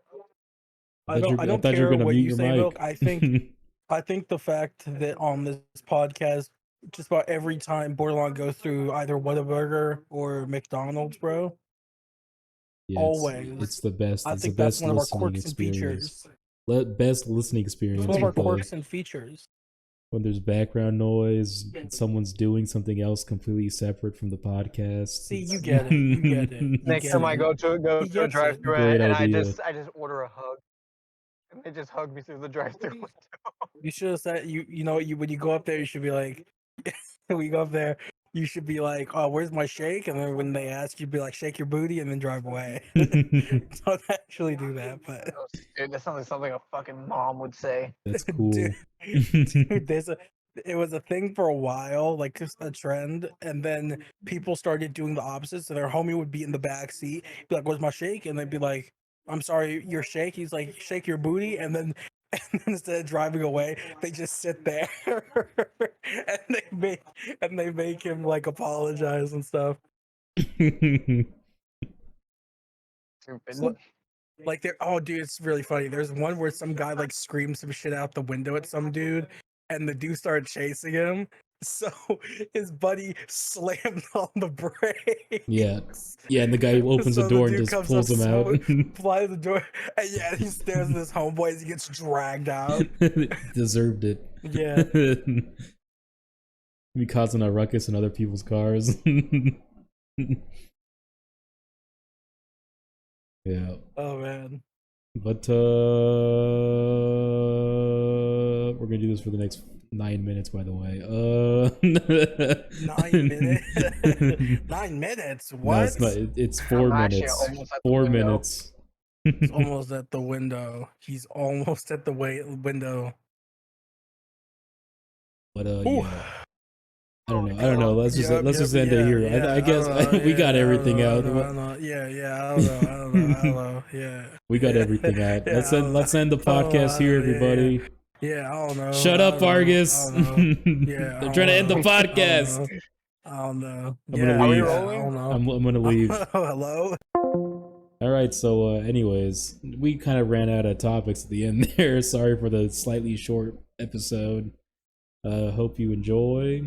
I don't I thought you were care gonna what mute you your say, Milk. mic. I think the fact that on this podcast, just about every time Bordelon goes through either Whataburger or McDonald's, bro, Yeah, always. it's the best. I It's the think that's best one of our listening quirks and experience. features. Best listening It's experience one of our with quirks and features. when there's background noise, someone's doing something else completely separate from the podcast. See, you get it. You get it. You Next get time I it. go to He a gets it. drive-through, Great and idea. I just order a hug, and they just hug me through the drive-through window. You should have said you know you when you go up there you should be like when you go up there you should be like, oh, where's my shake? And then when they ask you be like, shake your booty and then drive away. Don't actually do that, but Dude, that sounds like something a fucking mom would say. That's cool. dude, it was a thing for a while, like just a trend, and then people started doing the opposite. So their homie would be in the back seat, be like, "Where's my shake?" And they'd be like, "I'm sorry, your shake." He's like, "Shake your booty," and then instead of driving away, they just sit there and they make him like apologize and stuff. Stupid. Like they're oh dude, it's really funny. There's one where some guy like screams some shit out the window at some dude, and the dude started chasing him. So his buddy slammed on the brakes. Yeah, and the guy opens So the door and dude just comes pulls up him out. flies the door, and yeah, he stares at his homeboy as he gets dragged out. Deserved it. Yeah. Be causing a ruckus in other people's cars. Yeah. Oh man. But we're gonna do this for the next 9 minutes, by the way. 9 minutes. 9 minutes. No, What? it's not. It's 4 I'm actually minutes. almost at the 4 window. minutes. He's almost at the window. He's almost at the window. But Ooh. yeah. I don't know. Let's just end it here. Yeah, I guess we got everything out. Yeah, I don't know. Yeah. We got everything out. Yeah, Let's end the podcast here, everybody. Yeah, I don't know. Shut up, Vargas. I don't know. Yeah, I'm trying to end the podcast. I don't know. I'm gonna Are we leave. rolling? I don't know. I'm gonna leave. Hello. All right. So, anyways, we kind of ran out of topics at the end there. Sorry for the slightly short episode. Hope you enjoy.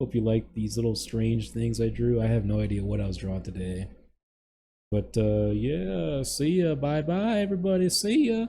Hope you like these little strange things I drew. I have no idea what I was drawing today. But yeah, see ya. Bye bye, everybody. See ya.